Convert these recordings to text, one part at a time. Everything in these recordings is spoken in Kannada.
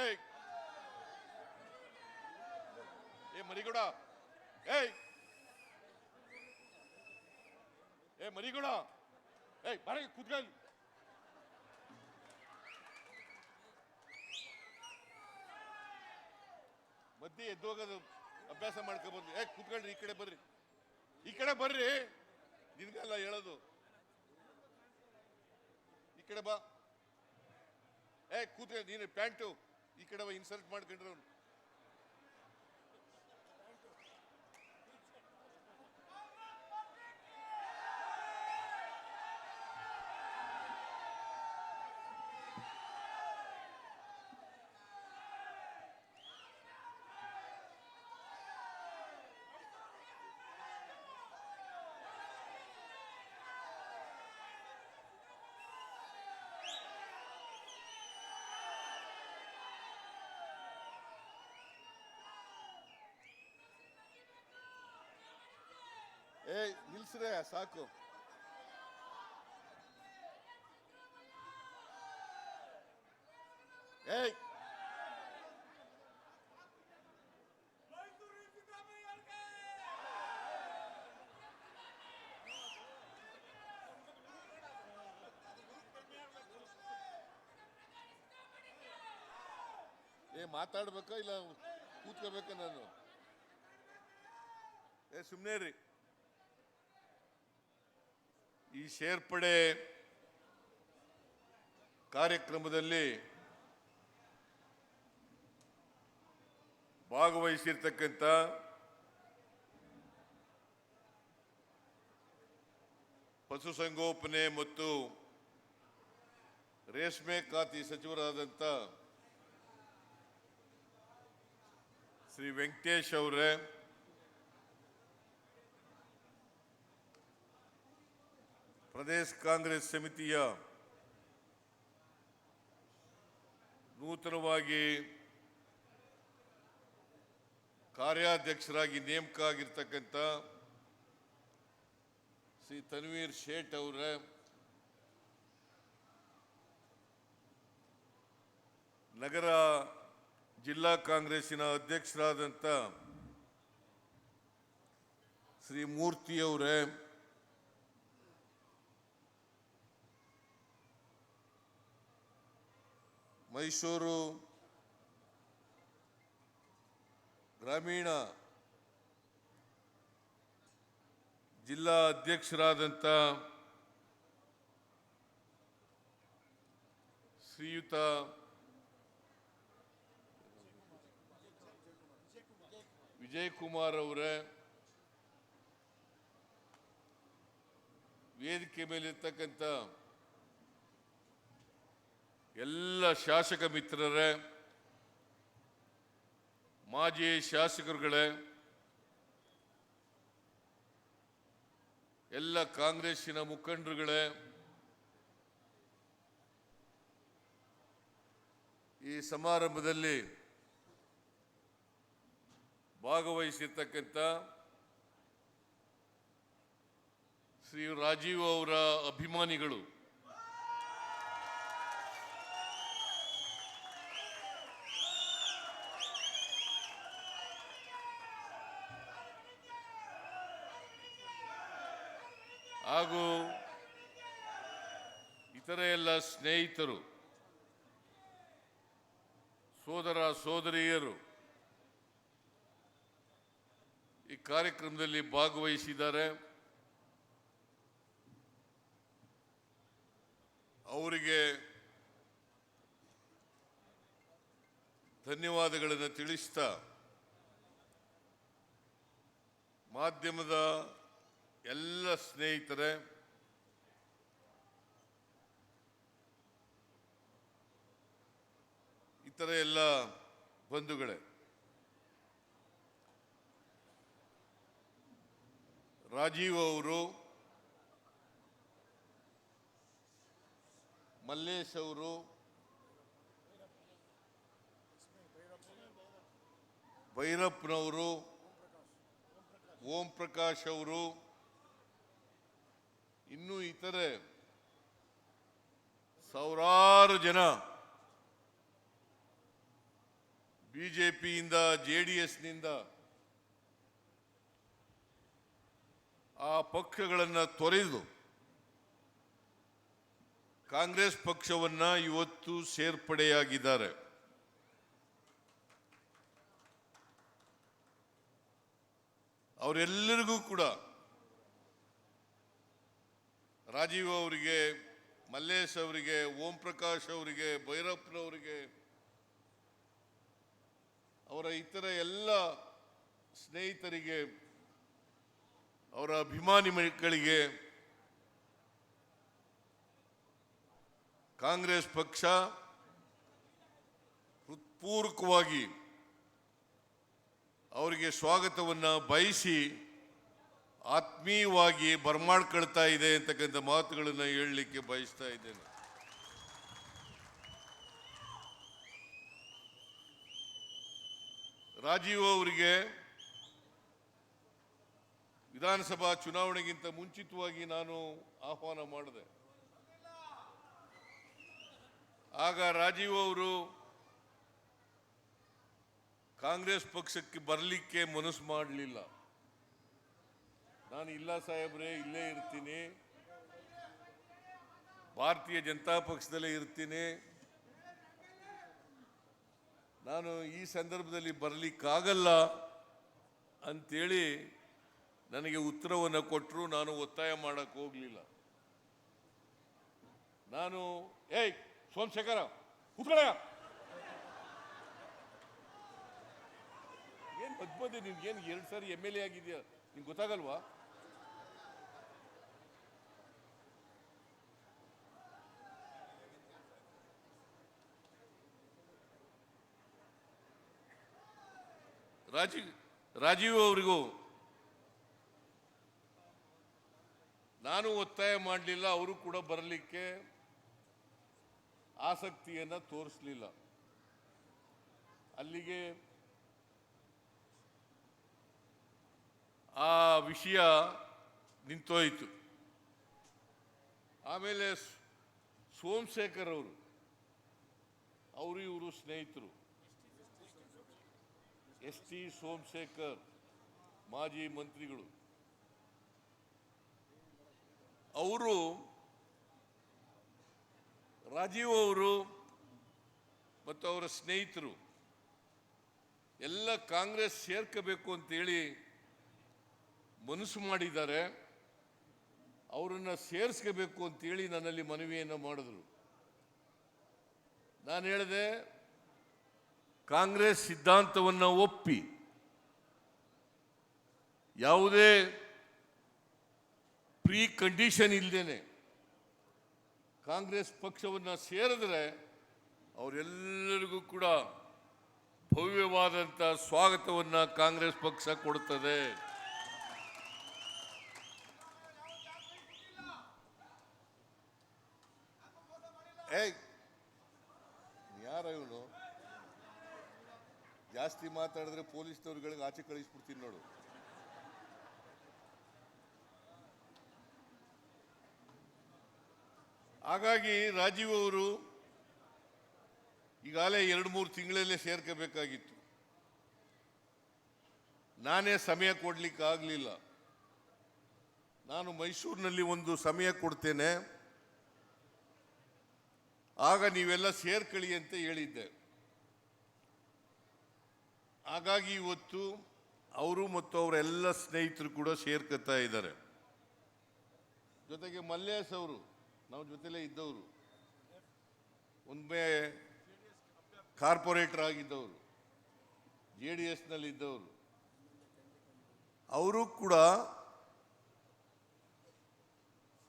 ಏಯ್ ಏ ಮರಿಗೌಡ, ಏಯ್ ಏ ಮರಿಗೌಡ, ಏಯ್ ಬರ ಕೂತ್ಕೊಳ್ಳಿ. ಮಧ್ಯೆ ಎದ್ದೋಗೋದು ಅಭ್ಯಾಸ ಮಾಡ್ಕೊಬಂದು. ಕೂತ್ಕೊಳ್ರಿ, ಈ ಕಡೆ ಬರ್ರಿ, ಈ ಕಡೆ ಬರ್ರಿ, ನಿನ್ಗಲ್ಲ ಹೇಳೋದು, ಈ ಕಡೆ ಬಾ. ಕೂತ್ಕೊಳ್ಳಿ, ನೀನು ಪ್ಯಾಂಟು ಈ ಕಡೆ ಬಾ, ಇನ್ಸಲ್ಟ್ ಮಾಡ್ಕೊಂಡ್ರೆ ಅವ್ನು. ನಿಲ್ಸ್ರೆ ಸಾಕು. ಮಾತಾಡ್ಬೇಕಾ ಇಲ್ಲ ಕೂತ್ಕೋಬೇಕಾ? ನಾನು ಸುಮ್ಮನೆ ರೀ. ಈ ಸೇರ್ಪಡೆ ಕಾರ್ಯಕ್ರಮದಲ್ಲಿ ಭಾಗವಹಿಸಿರ್ತಕ್ಕಂಥ ಪಶುಸಂಗೋಪನೆ ಮತ್ತು ರೇಷ್ಮೆ ಖಾತೆ ಸಚಿವರಾದಂಥ ಶ್ರೀ ವೆಂಕಟೇಶ್ ಅವರೇ, ಪ್ರದೇಶ ಕಾಂಗ್ರೆಸ್ ಸಮಿತಿಯ ನೂತನವಾಗಿ ಕಾರ್ಯಾಧ್ಯಕ್ಷರಾಗಿ ನೇಮಕ ಆಗಿರ್ತಕ್ಕಂಥ ಶ್ರೀ ತನ್ವೀರ್ ಶೇಟ್ ಅವರೇ, ನಗರ ಜಿಲ್ಲಾ ಕಾಂಗ್ರೆಸ್ಸಿನ ಅಧ್ಯಕ್ಷರಾದಂಥ ಶ್ರೀ ಮೂರ್ತಿ ಅವರೇ, ಮೈಸೂರು ಗ್ರಾಮೀಣ ಜಿಲ್ಲಾ ಅಧ್ಯಕ್ಷರಾದಂಥ ಶ್ರೀಯುತ ವಿಜಯಕುಮಾರ್ ಅವರೇ, ವೇದಿಕೆ ಮೇಲಿರ್ತಕ್ಕಂಥ ಎಲ್ಲ ಶಾಸಕ ಮಿತ್ರರೇ, ಮಾಜಿ ಶಾಸಕರುಗಳೇ, ಎಲ್ಲ ಕಾಂಗ್ರೆಸ್ಸಿನ ಮುಖಂಡರುಗಳೇ, ಈ ಸಮಾರಂಭದಲ್ಲಿ ಭಾಗವಹಿಸಿರ್ತಕ್ಕಂಥ ಶ್ರೀ ರಾಜೀವ್ ಅವರ ಅಭಿಮಾನಿಗಳು, ಹಾಗೂ ಇತರ ಎಲ್ಲ ಸ್ನೇಹಿತರು, ಸೋದರ ಸೋದರಿಯರು ಈ ಕಾರ್ಯಕ್ರಮದಲ್ಲಿ ಭಾಗವಹಿಸಿದ್ದಾರೆ. ಅವರಿಗೆ ಧನ್ಯವಾದಗಳನ್ನು ತಿಳಿಸ್ತಾ, ಮಾಧ್ಯಮದ ಎಲ್ಲ ಸ್ನೇಹಿತರೇ, ಇತರ ಎಲ್ಲ ಬಂಧುಗಳೇ, ರಾಜೀವ್ ಅವರು, ಮಲ್ಲೇಶ್ ಅವರು, ಭೈರಪ್ಪನವರು, ಓಂ ಪ್ರಕಾಶ್ ಅವರು, ಇನ್ನೂ ಇತರೆ ಸಾವಿರಾರು ಜನ ಬಿಜೆಪಿಯಿಂದ ಜೆಡಿಎಸ್ನಿಂದ ಆ ಪಕ್ಷಗಳನ್ನು ತೊರೆದು ಕಾಂಗ್ರೆಸ್ ಪಕ್ಷವನ್ನ ಇವತ್ತು ಸೇರ್ಪಡೆಯಾಗಿದ್ದಾರೆ. ಅವರೆಲ್ಲರಿಗೂ ಕೂಡ ರಾಜೀವ್ ಅವರಿಗೆ, ಮಲ್ಲೇಶ್ ಅವರಿಗೆ, ಓಂ ಪ್ರಕಾಶ್ ಅವರಿಗೆ, ಭೈರಪ್ಪನವರಿಗೆ, ಅವರ ಇತರ ಎಲ್ಲ ಸ್ನೇಹಿತರಿಗೆ, ಅವರ ಅಭಿಮಾನಿಗಳಿಗೆ ಕಾಂಗ್ರೆಸ್ ಪಕ್ಷ ಹೃತ್ಪೂರ್ವಕವಾಗಿ ಅವರಿಗೆ ಸ್ವಾಗತವನ್ನು ಬಯಸಿ ಆತ್ಮೀಯವಾಗಿ ಬರಮಾಡ್ಕೊಳ್ತಾ ಇದೆ ಅಂತಕ್ಕಂಥ ಮಾತುಗಳನ್ನು ಹೇಳಲಿಕ್ಕೆ ಬಯಸ್ತಾ ಇದ್ದೇನೆ. ರಾಜೀವ್ ಅವರಿಗೆ ವಿಧಾನಸಭಾ ಚುನಾವಣೆಗಿಂತ ಮುಂಚಿತವಾಗಿ ನಾನು ಆಹ್ವಾನ ಮಾಡಿದೆ. ಆಗ ರಾಜೀವ್ ಅವರು ಕಾಂಗ್ರೆಸ್ ಪಕ್ಷಕ್ಕೆ ಬರಲಿಕ್ಕೆ ಮನಸ್ಸು ಮಾಡಲಿಲ್ಲ. ನಾನು ಇಲ್ಲ ಸಾಹೇಬ್ರೆ, ಇಲ್ಲೇ ಇರ್ತೀನಿ, ಭಾರತೀಯ ಜನತಾ ಪಕ್ಷದಲ್ಲೇ ಇರ್ತೀನಿ, ನಾನು ಈ ಸಂದರ್ಭದಲ್ಲಿ ಬರಲಿಕ್ಕಾಗಲ್ಲ ಅಂತೇಳಿ ನನಗೆ ಉತ್ತರವನ್ನು ಕೊಟ್ಟರು. ನಾನು ಒತ್ತಾಯ ಮಾಡಕ್ಕೆ ಹೋಗಲಿಲ್ಲ. ನಾನು ಸೋಮಶೇಖರ ಕೂತ್ಕೊಳ್ಳ, ಏನ್ ಮಧ್ಯ ನಿನ್ಗೇನು 2 ಸಾರಿ MLA ಆಗಿದೆಯಾ, ನಿಂಗೆ ಗೊತ್ತಾಗಲ್ವಾ? ರಾಜೀವ್ ಅವರಿಗೂ ನಾನು ಒತ್ತಾಯ ಮಾಡಲಿಲ್ಲ, ಅವರು ಕೂಡ ಬರಲಿಕ್ಕೆ ಆಸಕ್ತಿಯನ್ನು ತೋರಿಸಲಿಲ್ಲ. ಅಲ್ಲಿಗೆ ಆ ವಿಷಯ ನಿಂತೋಯಿತು. ಆಮೇಲೆ ಸೋಮಶೇಖರ್ ಅವರು ಇವರು ಸ್ನೇಹಿತರು. ST ಸೋಮಶೇಖರ್ ಮಾಜಿ ಮಂತ್ರಿಗಳು, ಅವರು ರಾಜೀವ್ ಅವರು ಮತ್ತು ಅವರ ಸ್ನೇಹಿತರು ಎಲ್ಲ ಕಾಂಗ್ರೆಸ್ ಸೇರ್ಕಬೇಕು ಅಂತೇಳಿ ಮನಸ್ಸು ಮಾಡಿದ್ದಾರೆ. ಅವರನ್ನು ಸೇರಿಸ್ಕೋಬೇಕು ಅಂತೇಳಿ ನನ್ನಲ್ಲಿ ಮನವಿಯನ್ನು ಮಾಡಿದ್ರು. ನಾನು ಹೇಳಿದೆ, ಕಾಂಗ್ರೆಸ್ ಸಿದ್ಧಾಂತವನ್ನು ಒಪ್ಪಿ ಯಾವುದೇ ಪ್ರೀ ಕಂಡೀಷನ್ ಇಲ್ಲದೇನೆ ಕಾಂಗ್ರೆಸ್ ಪಕ್ಷವನ್ನು ಸೇರಿದ್ರೆ ಅವರೆಲ್ಲರಿಗೂ ಕೂಡ ಭವ್ಯವಾದಂಥ ಸ್ವಾಗತವನ್ನು ಕಾಂಗ್ರೆಸ್ ಪಕ್ಷ ಕೊಡುತ್ತದೆ. ಯಾರ ಇವನು ಜಾಸ್ತಿ ಮಾತಾಡಿದ್ರೆ ಪೊಲೀಸ್ನವ್ರುಗಳಿಗೆ ಆಚೆ ಕಳಿಸ್ಬಿಡ್ತೀನಿ ನೋಡು. ಹಾಗಾಗಿ ರಾಜೀವ್ ಅವರು ಈಗಾಗಲೇ 2-3 ತಿಂಗಳಲ್ಲೇ ಸೇರ್ಕೋಬೇಕಾಗಿತ್ತು. ನಾನೇ ಸಮಯ ಕೊಡ್ಲಿಕ್ಕೆ ಆಗಲಿಲ್ಲ. ನಾನು ಮೈಸೂರಿನಲ್ಲಿ ಒಂದು ಸಮಯ ಕೊಡ್ತೇನೆ, ಆಗ ನೀವೆಲ್ಲ ಸೇರ್ಕೊಳ್ಳಿ ಅಂತ ಹೇಳಿದ್ದೆ. ಹಾಗಾಗಿ ಇವತ್ತು ಅವರು ಮತ್ತು ಅವರೆಲ್ಲ ಸ್ನೇಹಿತರು ಕೂಡ ಸೇರ್ಕೊತಾ ಇದ್ದಾರೆ. ಜೊತೆಗೆ ಮಲ್ಲೇಶ್ ಅವರು ನಾವು ಜೊತೆಲೇ ಇದ್ದವರು, ಒಮ್ಮೆ ಕಾರ್ಪೊರೇಟರ್ ಆಗಿದ್ದವರು, JDSನಲ್ಲಿ ಇದ್ದವರು, ಅವರು ಕೂಡ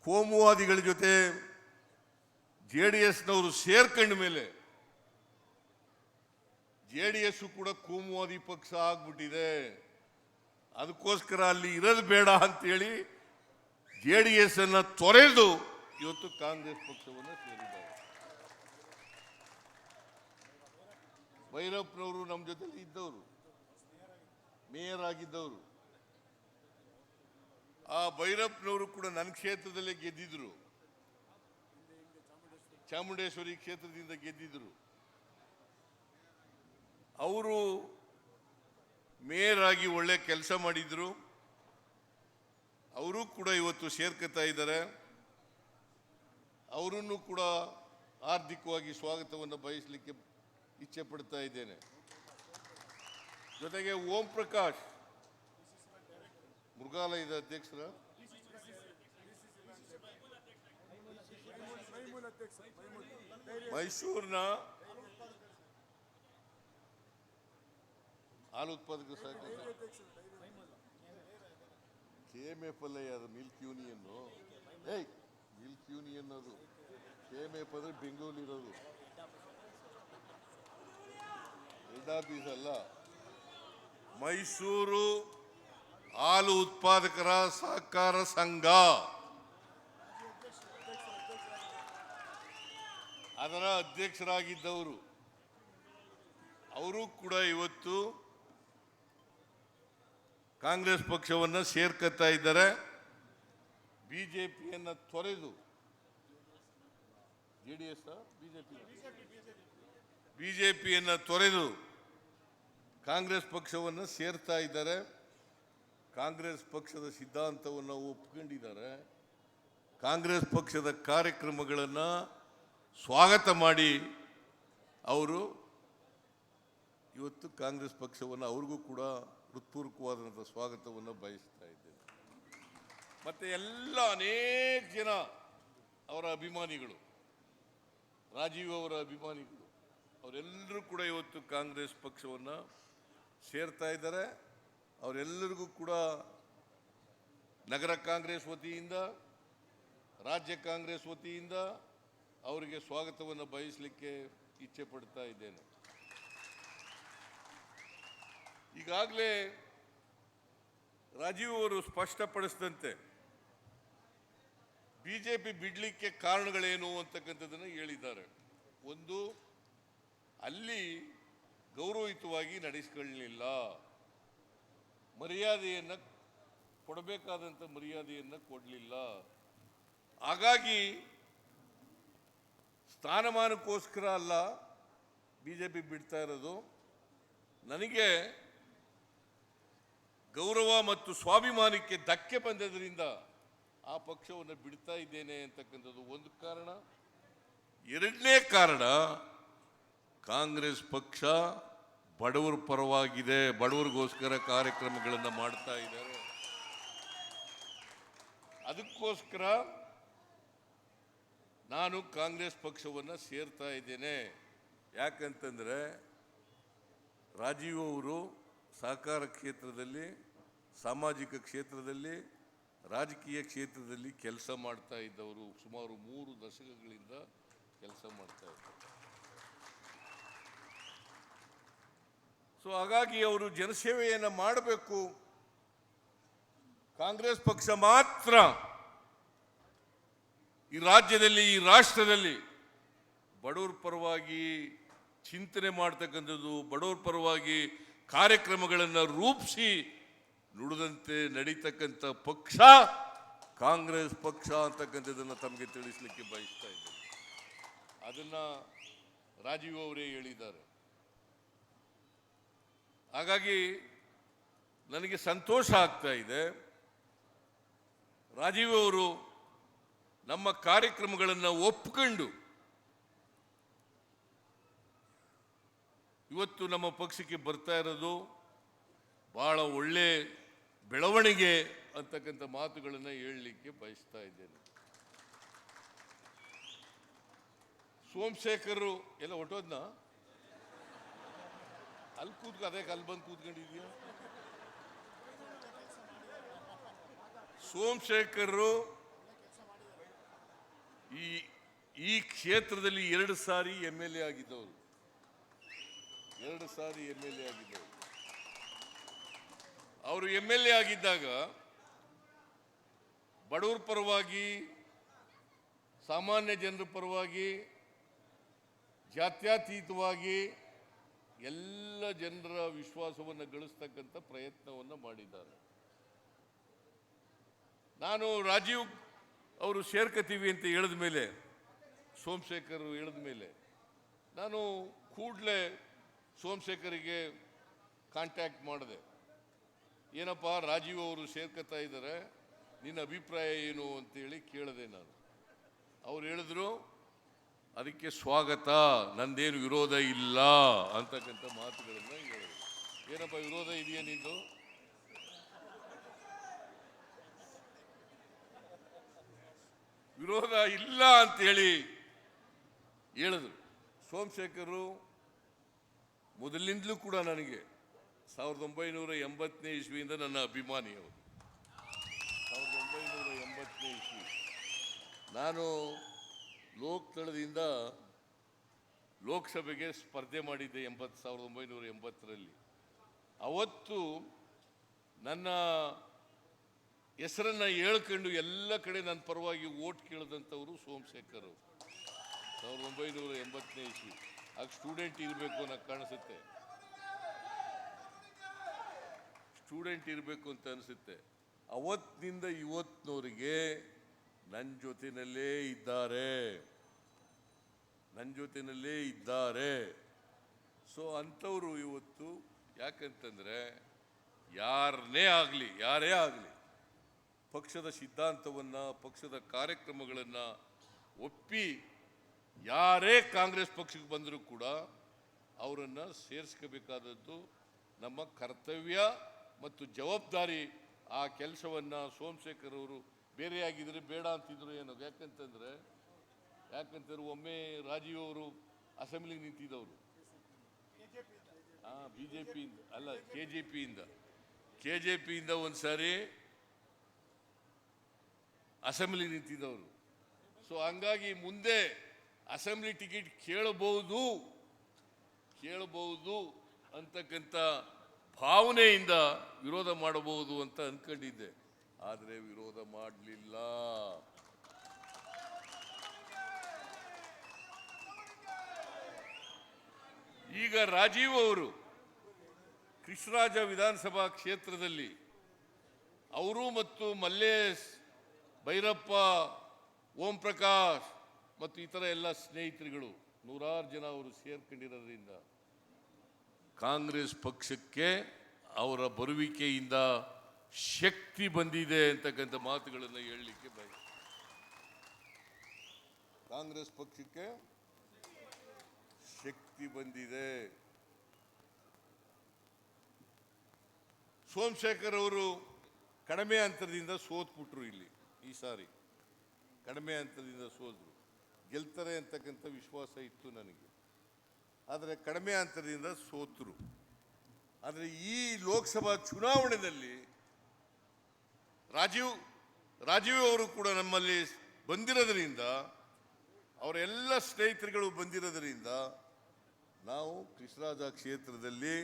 ಕೋಮುವಾದಿಗಳ ಜೊತೆ JDSನವರು ಸೇರ್ಕೊಂಡ ಮೇಲೆ JDS ಕೂಡ ಕೋಮುವಾದಿ ಪಕ್ಷ ಆಗ್ಬಿಟ್ಟಿದೆ, ಅದಕ್ಕೋಸ್ಕರ ಅಲ್ಲಿ ಇರೋದು ಬೇಡ ಅಂತೇಳಿ JDS ಅನ್ನ ತೊರೆದು ಇವತ್ತು ಕಾಂಗ್ರೆಸ್ ಪಕ್ಷವನ್ನು ಸೇರಿದ್ದಾರೆ. ಭೈರಪ್ಪನವರು ನಮ್ಮ ಜೊತೆಲಿ ಇದ್ದವರು, ಮೇಯರ್ ಆಗಿದ್ದವರು. ಆ ಭೈರಪ್ಪನವರು ಕೂಡ ನನ್ನ ಕ್ಷೇತ್ರದಲ್ಲೇ ಗೆದ್ದಿದ್ರು, ಚಾಮುಂಡೇಶ್ವರಿ ಕ್ಷೇತ್ರದಿಂದ ಗೆದ್ದಿದ್ರು. ಅವರು ಮೇಯರ್ ಆಗಿ ಒಳ್ಳೆ ಕೆಲಸ ಮಾಡಿದ್ರು. ಅವರು ಕೂಡ ಇವತ್ತು ಸೇರ್ಕೊತಾ ಇದ್ದಾರೆ. ಅವರನ್ನು ಕೂಡ ಆರ್ಥಿಕವಾಗಿ ಸ್ವಾಗತವನ್ನು ಬಯಸಲಿಕ್ಕೆ ಇಚ್ಛೆ ಪಡ್ತಾ ಇದ್ದೇನೆ. ಜೊತೆಗೆ ಓಂ ಪ್ರಕಾಶ್ ಮೃಗಾಲಯದ ಅಧ್ಯಕ್ಷರ ಮೈಸೂರಿನ ಹಾಲು ಉತ್ಪಾದಕ ಸಹಕಾರ KMF ಅಲ್ಲ, ಅದು ಮಿಲ್ಕ್ ಯೂನಿಯನ್. ಮಿಲ್ಕ್ ಯೂನಿಯನ್ ಅದು. KMF ಅಂದ್ರೆ ಬೆಂಗಳೂರು ಇರೋದು, ಹೆಡ್ ಆಫೀಸ್ ಅಲ್ಲ. ಮೈಸೂರು ಹಾಲು ಉತ್ಪಾದಕರ ಸಹಕಾರ ಸಂಘ, ಅದರ ಅಧ್ಯಕ್ಷರಾಗಿದ್ದವರು. ಅವರು ಕೂಡ ಇವತ್ತು ಕಾಂಗ್ರೆಸ್ ಪಕ್ಷವನ್ನು ಸೇರ್ಕೊತಾ ಇದ್ದಾರೆ. ಬಿಜೆಪಿಯನ್ನು ತೊರೆದು JDS ಬಿಜೆಪಿಯನ್ನು ತೊರೆದು ಕಾಂಗ್ರೆಸ್ ಪಕ್ಷವನ್ನು ಸೇರ್ತಾ ಇದ್ದಾರೆ. ಕಾಂಗ್ರೆಸ್ ಪಕ್ಷದ ಸಿದ್ಧಾಂತವನ್ನು ಒಪ್ಕೊಂಡಿದ್ದಾರೆ. ಕಾಂಗ್ರೆಸ್ ಪಕ್ಷದ ಕಾರ್ಯಕ್ರಮಗಳನ್ನು ಸ್ವಾಗತ ಮಾಡಿ ಅವರು ಇವತ್ತು ಕಾಂಗ್ರೆಸ್ ಪಕ್ಷವನ್ನು, ಅವ್ರಿಗೂ ಕೂಡ ಹೃತ್ಪೂರ್ವಕವಾದಂಥ ಸ್ವಾಗತವನ್ನು ಬಯಸ್ತಾ ಇದ್ದೇನೆ. ಮತ್ತೆ ಎಲ್ಲ ಅನೇಕ ಜನ ಅವರ ಅಭಿಮಾನಿಗಳು, ರಾಜೀವ್ ಅವರ ಅಭಿಮಾನಿಗಳು, ಅವರೆಲ್ಲರೂ ಕೂಡ ಇವತ್ತು ಕಾಂಗ್ರೆಸ್ ಪಕ್ಷವನ್ನು ಸೇರ್ತಾ ಇದ್ದಾರೆ. ಅವರೆಲ್ಲರಿಗೂ ಕೂಡ ನಗರ ಕಾಂಗ್ರೆಸ್ ವತಿಯಿಂದ, ರಾಜ್ಯ ಕಾಂಗ್ರೆಸ್ ವತಿಯಿಂದ ಅವರಿಗೆ ಸ್ವಾಗತವನ್ನು ಬಯಸಲಿಕ್ಕೆ ಇಚ್ಛೆ ಪಡ್ತಾ ಇದ್ದೇನೆ. ಈಗಾಗಲೇ ರಾಜೀವ್ ಅವರು ಸ್ಪಷ್ಟಪಡಿಸಿದಂತೆ ಬಿಜೆಪಿ ಬಿಡಲಿಕ್ಕೆ ಕಾರಣಗಳೇನು ಅಂತಕ್ಕಂಥದ್ದನ್ನು ಹೇಳಿದ್ದಾರೆ. ಒಂದು, ಅಲ್ಲಿ ಗೌರವಯುತವಾಗಿ ನಡೆಸಿಕೊಳ್ಳಲಿಲ್ಲ, ಮರ್ಯಾದೆಯನ್ನು ಕೊಡಬೇಕಾದಂಥ ಮರ್ಯಾದೆಯನ್ನು ಕೊಡಲಿಲ್ಲ. ಹಾಗಾಗಿ ಸ್ಥಾನಮಾನಕ್ಕೋಸ್ಕರ ಅಲ್ಲ ಬಿಜೆಪಿ ಬಿಡ್ತಾ ಇರೋದು, ನನಗೆ ಗೌರವ ಮತ್ತು ಸ್ವಾಭಿಮಾನಕ್ಕೆ ಧಕ್ಕೆ ಬಂದದ್ರಿಂದ ಆ ಪಕ್ಷವನ್ನು ಬಿಡ್ತಾ ಇದ್ದೇನೆ ಅಂತಕ್ಕಂಥದ್ದು ಒಂದು ಕಾರಣ. ಎರಡನೇ ಕಾರಣ, ಕಾಂಗ್ರೆಸ್ ಪಕ್ಷ ಬಡವರ ಪರವಾಗಿದೆ, ಬಡವರಿಗೋಸ್ಕರ ಕಾರ್ಯಕ್ರಮಗಳನ್ನು ಮಾಡ್ತಾ ಇದ್ದಾರೆ. ಅದಕ್ಕೋಸ್ಕರ ನಾನು ಕಾಂಗ್ರೆಸ್ ಪಕ್ಷವನ್ನು ಸೇರ್ತಾ ಇದ್ದೇನೆ. ಯಾಕಂತಂದರೆ ರಾಜೀವ್ ಅವರು ಸಹಕಾರ ಕ್ಷೇತ್ರದಲ್ಲಿ, ಸಾಮಾಜಿಕ ಕ್ಷೇತ್ರದಲ್ಲಿ, ರಾಜಕೀಯ ಕ್ಷೇತ್ರದಲ್ಲಿ ಕೆಲಸ ಮಾಡ್ತಾ ಇದ್ದವರು. ಸುಮಾರು 3 ದಶಕಗಳಿಂದ ಕೆಲಸ ಮಾಡ್ತಾ ಇದ್ದಾರೆ. ಸೊ ಹಾಗಾಗಿ ಅವರು ಜನಸೇವೆಯನ್ನು ಮಾಡಬೇಕು. ಕಾಂಗ್ರೆಸ್ ಪಕ್ಷ ಮಾತ್ರ ಈ ರಾಜ್ಯದಲ್ಲಿ, ಈ ರಾಷ್ಟ್ರದಲ್ಲಿ ಬಡವರ ಪರವಾಗಿ ಚಿಂತನೆ ಮಾಡ್ತಕ್ಕಂಥದ್ದು, ಬಡವರ ಪರವಾಗಿ ಕಾರ್ಯಕ್ರಮಗಳನ್ನು ರೂಪಿಸಿ ನುಡಿದಂತೆ ನಡೀತಕ್ಕಂಥ ಪಕ್ಷ ಕಾಂಗ್ರೆಸ್ ಪಕ್ಷ ಅಂತಕ್ಕಂಥದ್ದನ್ನು ತಮಗೆ ತಿಳಿಸಲಿಕ್ಕೆ ಬಯಸ್ತಾ ಇದ್ದೇನೆ. ಅದನ್ನು ರಾಜೀವ್ ಅವರೇ ಹೇಳಿದ್ದಾರೆ. ಹಾಗಾಗಿ ನನಗೆ ಸಂತೋಷ ಆಗ್ತಾ ಇದೆ. ರಾಜೀವ್ ಅವರು ನಮ್ಮ ಕಾರ್ಯಕ್ರಮಗಳನ್ನು ಒಪ್ಪಿಕೊಂಡು ಇವತ್ತು ನಮ್ಮ ಪಕ್ಷಕ್ಕೆ ಬರ್ತಾ ಇರೋದು ಬಹಳ ಒಳ್ಳೆ ಬೆಳವಣಿಗೆ ಅಂತಕ್ಕಂಥ ಮಾತುಗಳನ್ನು ಹೇಳಲಿಕ್ಕೆ ಬಯಸ್ತಾ ಇದ್ದೇನೆ. ಸೋಮಶೇಖರ್ ಎಲ್ಲ ಹೊಟ್ಟೋದ್ನ ಅಲ್ಲಿ ಅದಕ್ಕೆ ಅಲ್ಲಿ ಬಂದು ಕೂತ್ಕೊಂಡಿದ್ಯಾ? ಸೋಮಶೇಖರ್ ಈ ಕ್ಷೇತ್ರದಲ್ಲಿ 2 ಸಾರಿ MLA ಆಗಿದ್ದವರು. 2 ಸಾರಿ MLA ಆಗಿದ್ದವರು. ಅವರು MLA ಆಗಿದ್ದಾಗ ಬಡವರ ಪರವಾಗಿ, ಸಾಮಾನ್ಯ ಜನರ ಪರವಾಗಿ, ಜಾತ್ಯತೀತವಾಗಿ ಎಲ್ಲ ಜನರ ವಿಶ್ವಾಸವನ್ನು ಗಳಿಸ್ತಕ್ಕಂಥ ಪ್ರಯತ್ನವನ್ನು ಮಾಡಿದ್ದಾರೆ. ನಾನು ರಾಜೀವ್ ಅವರು ಸೇರ್ಕತೀವಿ ಅಂತ ಹೇಳಿದ ಮೇಲೆ, ಸೋಮಶೇಖರ್ ಹೇಳಿದ ಮೇಲೆ ನಾನು ಕೂಡಲೇ ಸೋಮಶೇಖರಿಗೆ ಕಾಂಟ್ಯಾಕ್ಟ್ ಮಾಡಿದೆ. ಏನಪ್ಪ ರಾಜೀವ್ ಅವರು ಸೇರ್ಕೊತಾ ಇದ್ದಾರೆ, ನಿನ್ನ ಅಭಿಪ್ರಾಯ ಏನು ಅಂತೇಳಿ ಕೇಳಿದೆ ನಾನು. ಅವ್ರು ಹೇಳಿದ್ರು ಅದಕ್ಕೆ ಸ್ವಾಗತ, ನಂದೇನು ವಿರೋಧ ಇಲ್ಲ ಅಂತಕ್ಕಂಥ ಮಾತುಗಳನ್ನ ಹೇಳಿದ್ರು. ಏನಪ್ಪ ವಿರೋಧ ಇದೆಯಾ ನಿಂದು? ವಿರೋಧ ಇಲ್ಲ ಅಂತೇಳಿ ಹೇಳಿದ್ರು. ಸೋಮಶೇಖರ್ ಮೊದಲಿನಿಂದಲೂ ಕೂಡ ನನಗೆ 1980ನೇ ಇಸ್ವಿಯಿಂದ ನನ್ನ ಅಭಿಮಾನಿ ಅವರು. 1980ನೇ ಇಸ್ವಿ ನಾನು ಲೋಕತಳದಿಂದ ಲೋಕಸಭೆಗೆ ಸ್ಪರ್ಧೆ ಮಾಡಿದ್ದೆ 1980ರಲ್ಲಿ. ಅವತ್ತು ನನ್ನ ಹೆಸರನ್ನು ಹೇಳ್ಕೊಂಡು ಎಲ್ಲ ಕಡೆ ನನ್ನ ಪರವಾಗಿ ಓಟ್ ಕೇಳಿದಂಥವರು ಸೋಮಶೇಖರ್. 1980ನೇ ಇಸ್ವಿ. ಆಗ ಸ್ಟೂಡೆಂಟ್ ಇರಬೇಕು ಅನ್ನೋ ಕಾಣಿಸುತ್ತೆ, ಸ್ಟೂಡೆಂಟ್ ಇರಬೇಕು ಅಂತ ಅನಿಸುತ್ತೆ. ಅವತ್ತಿನಿಂದ ಇವತ್ತಿನವರಿಗೆ ನನ್ನ ಜೊತೆಯಲ್ಲೇ ಇದ್ದಾರೆ, ನನ್ನ ಜೊತೆಯಲ್ಲೇ ಇದ್ದಾರೆ. ಸೊ ಅಂಥವರು ಇವತ್ತು ಯಾಕಂತಂದರೆ ಯಾರೇ ಆಗಲಿ ಪಕ್ಷದ ಸಿದ್ಧಾಂತವನ್ನು, ಪಕ್ಷದ ಕಾರ್ಯಕ್ರಮಗಳನ್ನು ಒಪ್ಪಿ ಯಾರೇ ಕಾಂಗ್ರೆಸ್ ಪಕ್ಷಕ್ಕೆ ಬಂದರೂ ಕೂಡ ಅವರನ್ನು ಸೇರಿಸ್ಕೋಬೇಕಾದದ್ದು ನಮ್ಮ ಕರ್ತವ್ಯ ಮತ್ತು ಜವಾಬ್ದಾರಿ. ಆ ಕೆಲಸವನ್ನು ಸೋಮಶೇಖರ್ ಅವರು ಬೇರೆಯಾಗಿದ್ದರೆ ಬೇಡ ಅಂತಿದ್ರು ಏನೋ. ಯಾಕಂತಂದರೆ ಒಮ್ಮೆ ರಾಜೀವ್ ಅವರು ಅಸೆಂಬ್ಲಿಗೆ ನಿಂತಿದ್ದವರು, BJPಯಿಂದ ಅಲ್ಲ KJPಯಿಂದ ಒಂದು ಸಾರಿ ಅಸೆಂಬ್ಲಿಗೆ ನಿಂತಿದ್ದವರು. ಸೊ ಹಂಗಾಗಿ ಮುಂದೆ ಅಸೆಂಬ್ಲಿ ಟಿಕೆಟ್ ಕೇಳಬಹುದು ಅಂತಕ್ಕಂಥ ಭಾವನೆಯಿಂದ ವಿರೋಧ ಮಾಡಬಹುದು ಅಂತ ಅನ್ಕೊಂಡಿದ್ದೆ. ಆದರೆ ವಿರೋಧ ಮಾಡಲಿಲ್ಲ. ಈಗ ರಾಜೀವ್ ಅವರು ಕೃಷ್ಣರಾಜ ವಿಧಾನಸಭಾ ಕ್ಷೇತ್ರದಲ್ಲಿ ಅವರು ಮತ್ತು ಮಲ್ಲೇಶ್, ಭೈರಪ್ಪ, ಓಂ ಪ್ರಕಾಶ್ ಮತ್ತು ಇತರ ಎಲ್ಲ ಸ್ನೇಹಿತರುಗಳು ನೂರಾರು ಜನ ಅವರು ಸೇರ್ಕೊಂಡಿರೋದ್ರಿಂದ ಕಾಂಗ್ರೆಸ್ ಪಕ್ಷಕ್ಕೆ ಅವರ ಬರುವಿಕೆಯಿಂದ ಶಕ್ತಿ ಬಂದಿದೆ ಅಂತಕ್ಕಂಥ ಮಾತುಗಳನ್ನು ಹೇಳಲಿಕ್ಕೆ ಕಾಂಗ್ರೆಸ್ ಪಕ್ಷಕ್ಕೆ ಶಕ್ತಿ ಬಂದಿದೆ. ಸೋಮಶೇಖರ್ ಅವರು ಕಡಿಮೆ ಅಂತರದಿಂದ ಸೋತ್ಬಿಟ್ರು. ಇಲ್ಲಿ ಈ ಸಾರಿ ಕಡಿಮೆ ಅಂತರದಿಂದ ಸೋತರು. ಗೆಲ್ತಾರೆ ಅಂತಕ್ಕಂಥ ವಿಶ್ವಾಸ ಇತ್ತು ನನಗೆ, ಆದರೆ ಕಡಿಮೆ ಅಂತರದಿಂದ ಸೋತರು. ಆದರೆ ಈ ಲೋಕಸಭಾ ಚುನಾವಣೆಯಲ್ಲಿ ರಾಜೀವ್ ಅವರು ಕೂಡ ನಮ್ಮಲ್ಲಿ ಬಂದಿರೋದ್ರಿಂದ, ಅವರೆಲ್ಲ ಸ್ನೇಹಿತರುಗಳು ಬಂದಿರೋದ್ರಿಂದ ನಾವು ಕೃಷ್ಣರಾಜ ಕ್ಷೇತ್ರದಲ್ಲಿ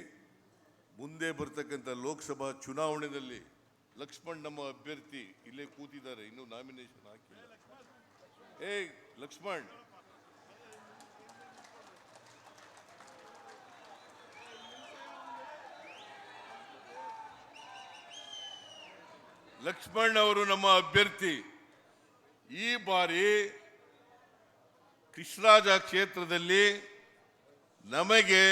ಮುಂದೆ ಬರ್ತಕ್ಕಂಥ ಲೋಕಸಭಾ ಚುನಾವಣೆಯಲ್ಲಿ ಲಕ್ಷ್ಮಣ್ ನಮ್ಮ ಅಭ್ಯರ್ಥಿ ಇಲ್ಲೇ ಕೂತಿದ್ದಾರೆ, ಇನ್ನೂ ನಾಮಿನೇಷನ್ ಹಾಕಿಲ್ಲ. ಲಕ್ಷ್ಮಣ್, ಲಕ್ಷ್ಮಣ್ ಅವರು ನಮ್ಮ ಅಭ್ಯರ್ಥಿ. ಈ ಬಾರಿ ಕೃಷ್ಣರಾಜ ಕ್ಷೇತ್ರದಲ್ಲಿ ನಮಗೆ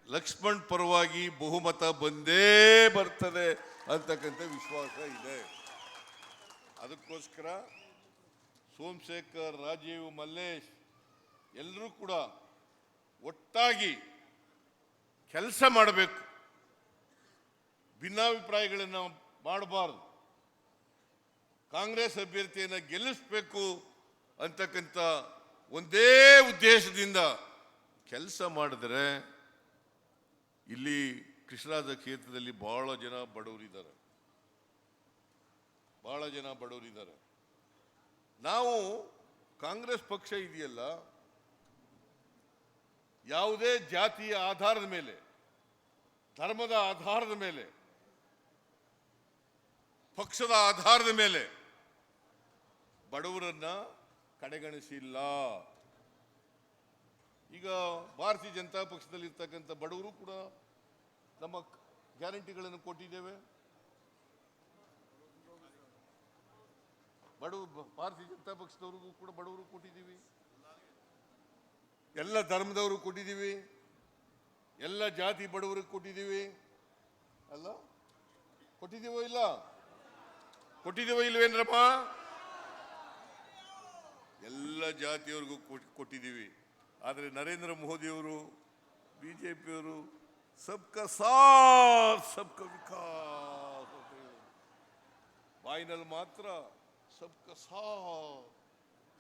ಲಕ್ಷ್ಮಣ್ ಪರವಾಗಿ ಬಹುಮತ ಬಂದೇ ಬರ್ತದೆ ಅಂತಕ್ಕಂಥ ವಿಶ್ವಾಸ ಇದೆ. ಅದಕ್ಕೋಸ್ಕರ ಸೋಮಶೇಖರ್, ರಾಜೀವ್, ಮಲ್ಲೇಶ್ ಎಲ್ಲರೂ ಕೂಡ ಒಟ್ಟಾಗಿ ಕೆಲಸ ಮಾಡಬೇಕು, ಭಿನ್ನಾಭಿಪ್ರಾಯಗಳನ್ನು ಮಾಡಬಾರ್ದು, ಕಾಂಗ್ರೆಸ್ ಅಭ್ಯರ್ಥಿಯನ್ನು ಗೆಲ್ಲಿಸಬೇಕು ಅಂತಕ್ಕಂಥ ಒಂದೇ ಉದ್ದೇಶದಿಂದ ಕೆಲಸ ಮಾಡಿದ್ರೆ ಇಲ್ಲಿ ಕೃಷ್ಣರಾಜ ಕ್ಷೇತ್ರದಲ್ಲಿ ಬಹಳ ಜನ ಬಡವರಿದ್ದಾರೆ. ನಾವು ಕಾಂಗ್ರೆಸ್ ಪಕ್ಷ ಇದೆಯಲ್ಲ, ಯಾವುದೇ ಜಾತಿಯ ಆಧಾರದ ಮೇಲೆ, ಧರ್ಮದ ಆಧಾರದ ಮೇಲೆ, ಪಕ್ಷದ ಆಧಾರದ ಮೇಲೆ ಬಡವರನ್ನ ಕಡೆಗಣಿಸಿಲ್ಲ. ಈಗ ಭಾರತೀಯ ಜನತಾ ಪಕ್ಷದಲ್ಲಿ ಇರ್ತಕ್ಕಂಥ ಬಡವರು ಕೂಡ ನಮ್ಮ ಗ್ಯಾರಂಟಿಗಳನ್ನು ಕೊಟ್ಟಿದ್ದೇವೆ. ಭಾರತೀಯ ಜನತಾ ಪಕ್ಷದವ್ರಿಗೂ ಕೂಡ ಬಡವರು ಕೊಟ್ಟಿದ್ದೀವಿ, ಎಲ್ಲ ಧರ್ಮದವರು ಕೊಟ್ಟಿದ್ದೀವಿ. ಎಲ್ಲ ಜಾತಿ ಬಡವರಿಗೆ ಕೊಟ್ಟಿದ್ದೀವಿ ಅಲ್ಲ, ಕೊಟ್ಟಿದ್ದೀವೋ ಇಲ್ಲ, ಕೊಟ್ಟಿದ್ದೀವೋ ಇಲ್ವೇನ್ರಪ್ಪ? ಎಲ್ಲ ಜಾತಿಯವ್ರಿಗೂ ಕೊಟ್ಟಿದ್ದೀವಿ. ಆದರೆ ನರೇಂದ್ರ ಮೋದಿಯವರು, ಬಿಜೆಪಿಯವರು ಸಬ್ಕಾ ಸಾಥ್ ಸಬ್ಕಾ ವಿಕಾಸ್ ಅಂತ ಹೇಳಿ ಬಾಯಿನಲ್ಲಿ ಮಾತ್ರ ಸಬ್ಕಾ ಸಾಥ್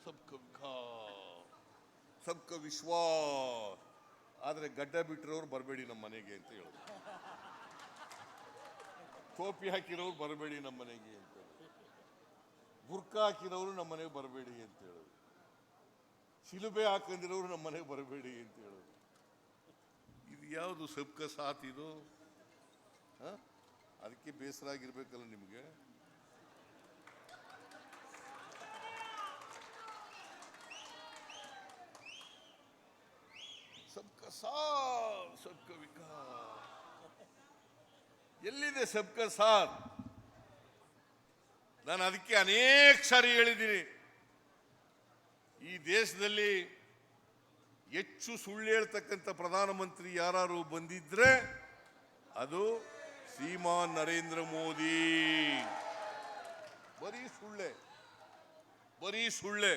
ಸಬ್ಕಾ ವಿಕಾಸ್ ಸಬ್ಕಾ ವಿಶ್ವಾಸ್, ಆದರೆ ಗಡ್ಡ ಬಿಟ್ಟಿರೋರು ಬರಬೇಡಿ ನಮ್ಮ ಮನೆಗೆ ಅಂತ ಹೇಳೋದು, ಟೋಪಿ ಹಾಕಿರೋರು ಬರಬೇಡಿ ನಮ್ಮ ಮನೆಗೆ ಅಂತ ಹೇಳೋದು, ಬುರ್ಕಾ ಹಾಕಿರೋರು ನಮ್ಮ ಮನೆಗೆ ಬರಬೇಡಿ ಅಂತ ಹೇಳೋದು, ಶಿಲುಬೆ ಹಾಕೊಂಡಿರೋರು ನಮ್ಮ ಮನೆಗೆ ಬರಬೇಡಿ ಅಂತ ಹೇಳೋದು. ಇದು ಯಾವುದು ಸಬ್ಕಾ ಸಾಥ್ ಇದು? ಅದಕ್ಕೆ ಬೇಸರ ಆಗಿರ್ಬೇಕಲ್ಲ ನಿಮಗೆ. ಸಬ್ಕಾ ಸಾಥ್ ಸಬ್ಕಾ ವಿಕಾಸ್, ಎಲ್ಲಿದೆ ಸಬ್ಕಾ ಸಾಥ್? ನಾನು ಅದಕ್ಕೆ ಅನೇಕ ಸಾರಿ ಹೇಳಿದ್ದೀನಿ, ಈ ದೇಶದಲ್ಲಿ ಹೆಚ್ಚು ಸುಳ್ಳು ಹೇಳ್ತಕ್ಕಂಥ ಪ್ರಧಾನಮಂತ್ರಿ ಯಾರು ಬಂದಿದ್ರೆ ಅದು ಶ್ರೀಮಾನ್ ನರೇಂದ್ರ ಮೋದಿ. ಬರೀ ಸುಳ್ಳೆ, ಬರೀ ಸುಳ್ಳೆ.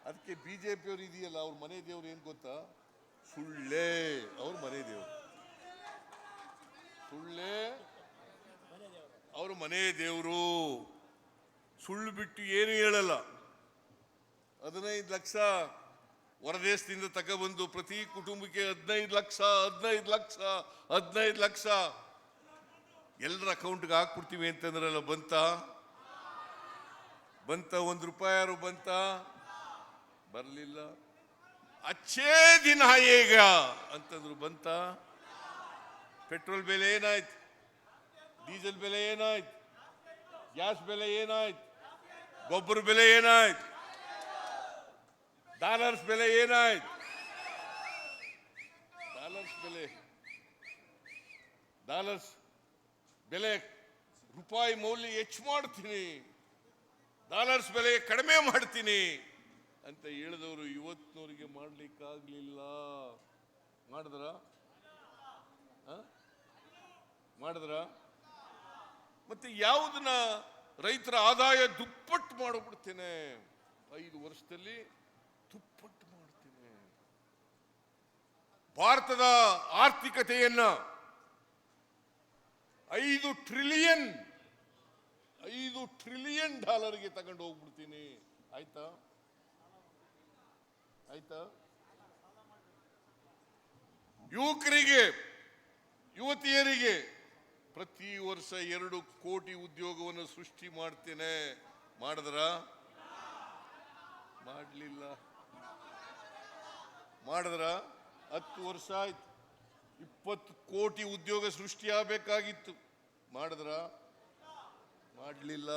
ಅದಕ್ಕೆ ಬಿಜೆಪಿಯವರು ಇದೆಯಲ್ಲ, ಅವ್ರ ಮನೆ ದೇವ್ರು ಏನ್ ಗೊತ್ತಾ? ಸುಳ್ಳೆ. ಅವ್ರ ಮನೆ ದೇವ್ರು ಸುಳ್ಳೆ, ಅವ್ರ ಮನೆ ದೇವರು. ಸುಳ್ಳು ಬಿಟ್ಟು ಏನು ಹೇಳಲ್ಲ. 15 ಲಕ್ಷ ಹೊರದೇಶದಿಂದ ತಗೊಬಂದು ಪ್ರತಿ ಕುಟುಂಬಕ್ಕೆ 15 ಲಕ್ಷ 15 ಲಕ್ಷ 15 ಲಕ್ಷ ಎಲ್ಲರ ಅಕೌಂಟ್ಗೆ ಹಾಕ್ಬಿಡ್ತೀವಿ ಅಂತಂದ್ರಲ್ಲ, ಬಂತ? 1 ರೂಪಾಯಿ ಬಂತ? ಬರಲಿಲ್ಲ. ಅಚ್ಚೇ ದಿನ ಹೇಗ ಅಂತಂದ್ರು, ಬಂತ? ಪೆಟ್ರೋಲ್ ಬೆಲೆ ಏನಾಯ್ತು? ಡೀಸೆಲ್ ಬೆಲೆ ಏನಾಯ್ತು? ಗ್ಯಾಸ್ ಬೆಲೆ ಏನಾಯ್ತು? ಗೊಬ್ಬರ ಬೆಲೆ ಏನಾಯ್ತು? ಡಾಲರ್ಸ್ ಬೆಲೆ ಏನಾಯ್ತು? ಡಾಲರ್ಸ್ ಬೆಲೆ ರೂಪಾಯಿ ಮೌಲ್ಯ ಹೆಚ್ಚು ಮಾಡ್ತೀನಿ, ಡಾಲರ್ಸ್ ಬೆಲೆ ಕಡಿಮೆ ಮಾಡ್ತೀನಿ ಅಂತ ಹೇಳಿದವರು ಇವತ್ತಿನವರಿಗೆ ಮಾಡ್ಲಿಕ್ಕಾಗ್ಲಿಲ್ಲ. ಮಾಡಿದ್ರ? ಮತ್ತೆ ಯಾವುದನ್ನ ರೈತರ ಆದಾಯ ದುಪ್ಪಟ್ಟು ಮಾಡಿಬಿಡ್ತೇನೆ, 5 ವರ್ಷದಲ್ಲಿ ದುಪ್ಪಟ್ಟು ಮಾಡ್ತೇನೆ. ಭಾರತದ ಆರ್ಥಿಕತೆಯನ್ನ 5 ಟ್ರಿಲಿಯನ್ ಡಾಲರ್ಗೆ ತಗೊಂಡು ಹೋಗ್ಬಿಡ್ತೀನಿ. ಆಯ್ತಾ? ಯುವಕರಿಗೆ, ಯುವತಿಯರಿಗೆ ಪ್ರತಿ ವರ್ಷ 2 ಕೋಟಿ ಉದ್ಯೋಗವನ್ನು ಸೃಷ್ಟಿ ಮಾಡ್ತೇನೆ. ಮಾಡಿದ್ರ? ಮಾಡಲಿಲ್ಲ. ಮಾಡಿದ್ರ? 10 ವರ್ಷ ಆಯ್ತು, 20 ಕೋಟಿ ಉದ್ಯೋಗ ಸೃಷ್ಟಿ ಆಗಬೇಕಾಗಿತ್ತು. ಮಾಡಿದ್ರ? ಮಾಡಲಿಲ್ಲ.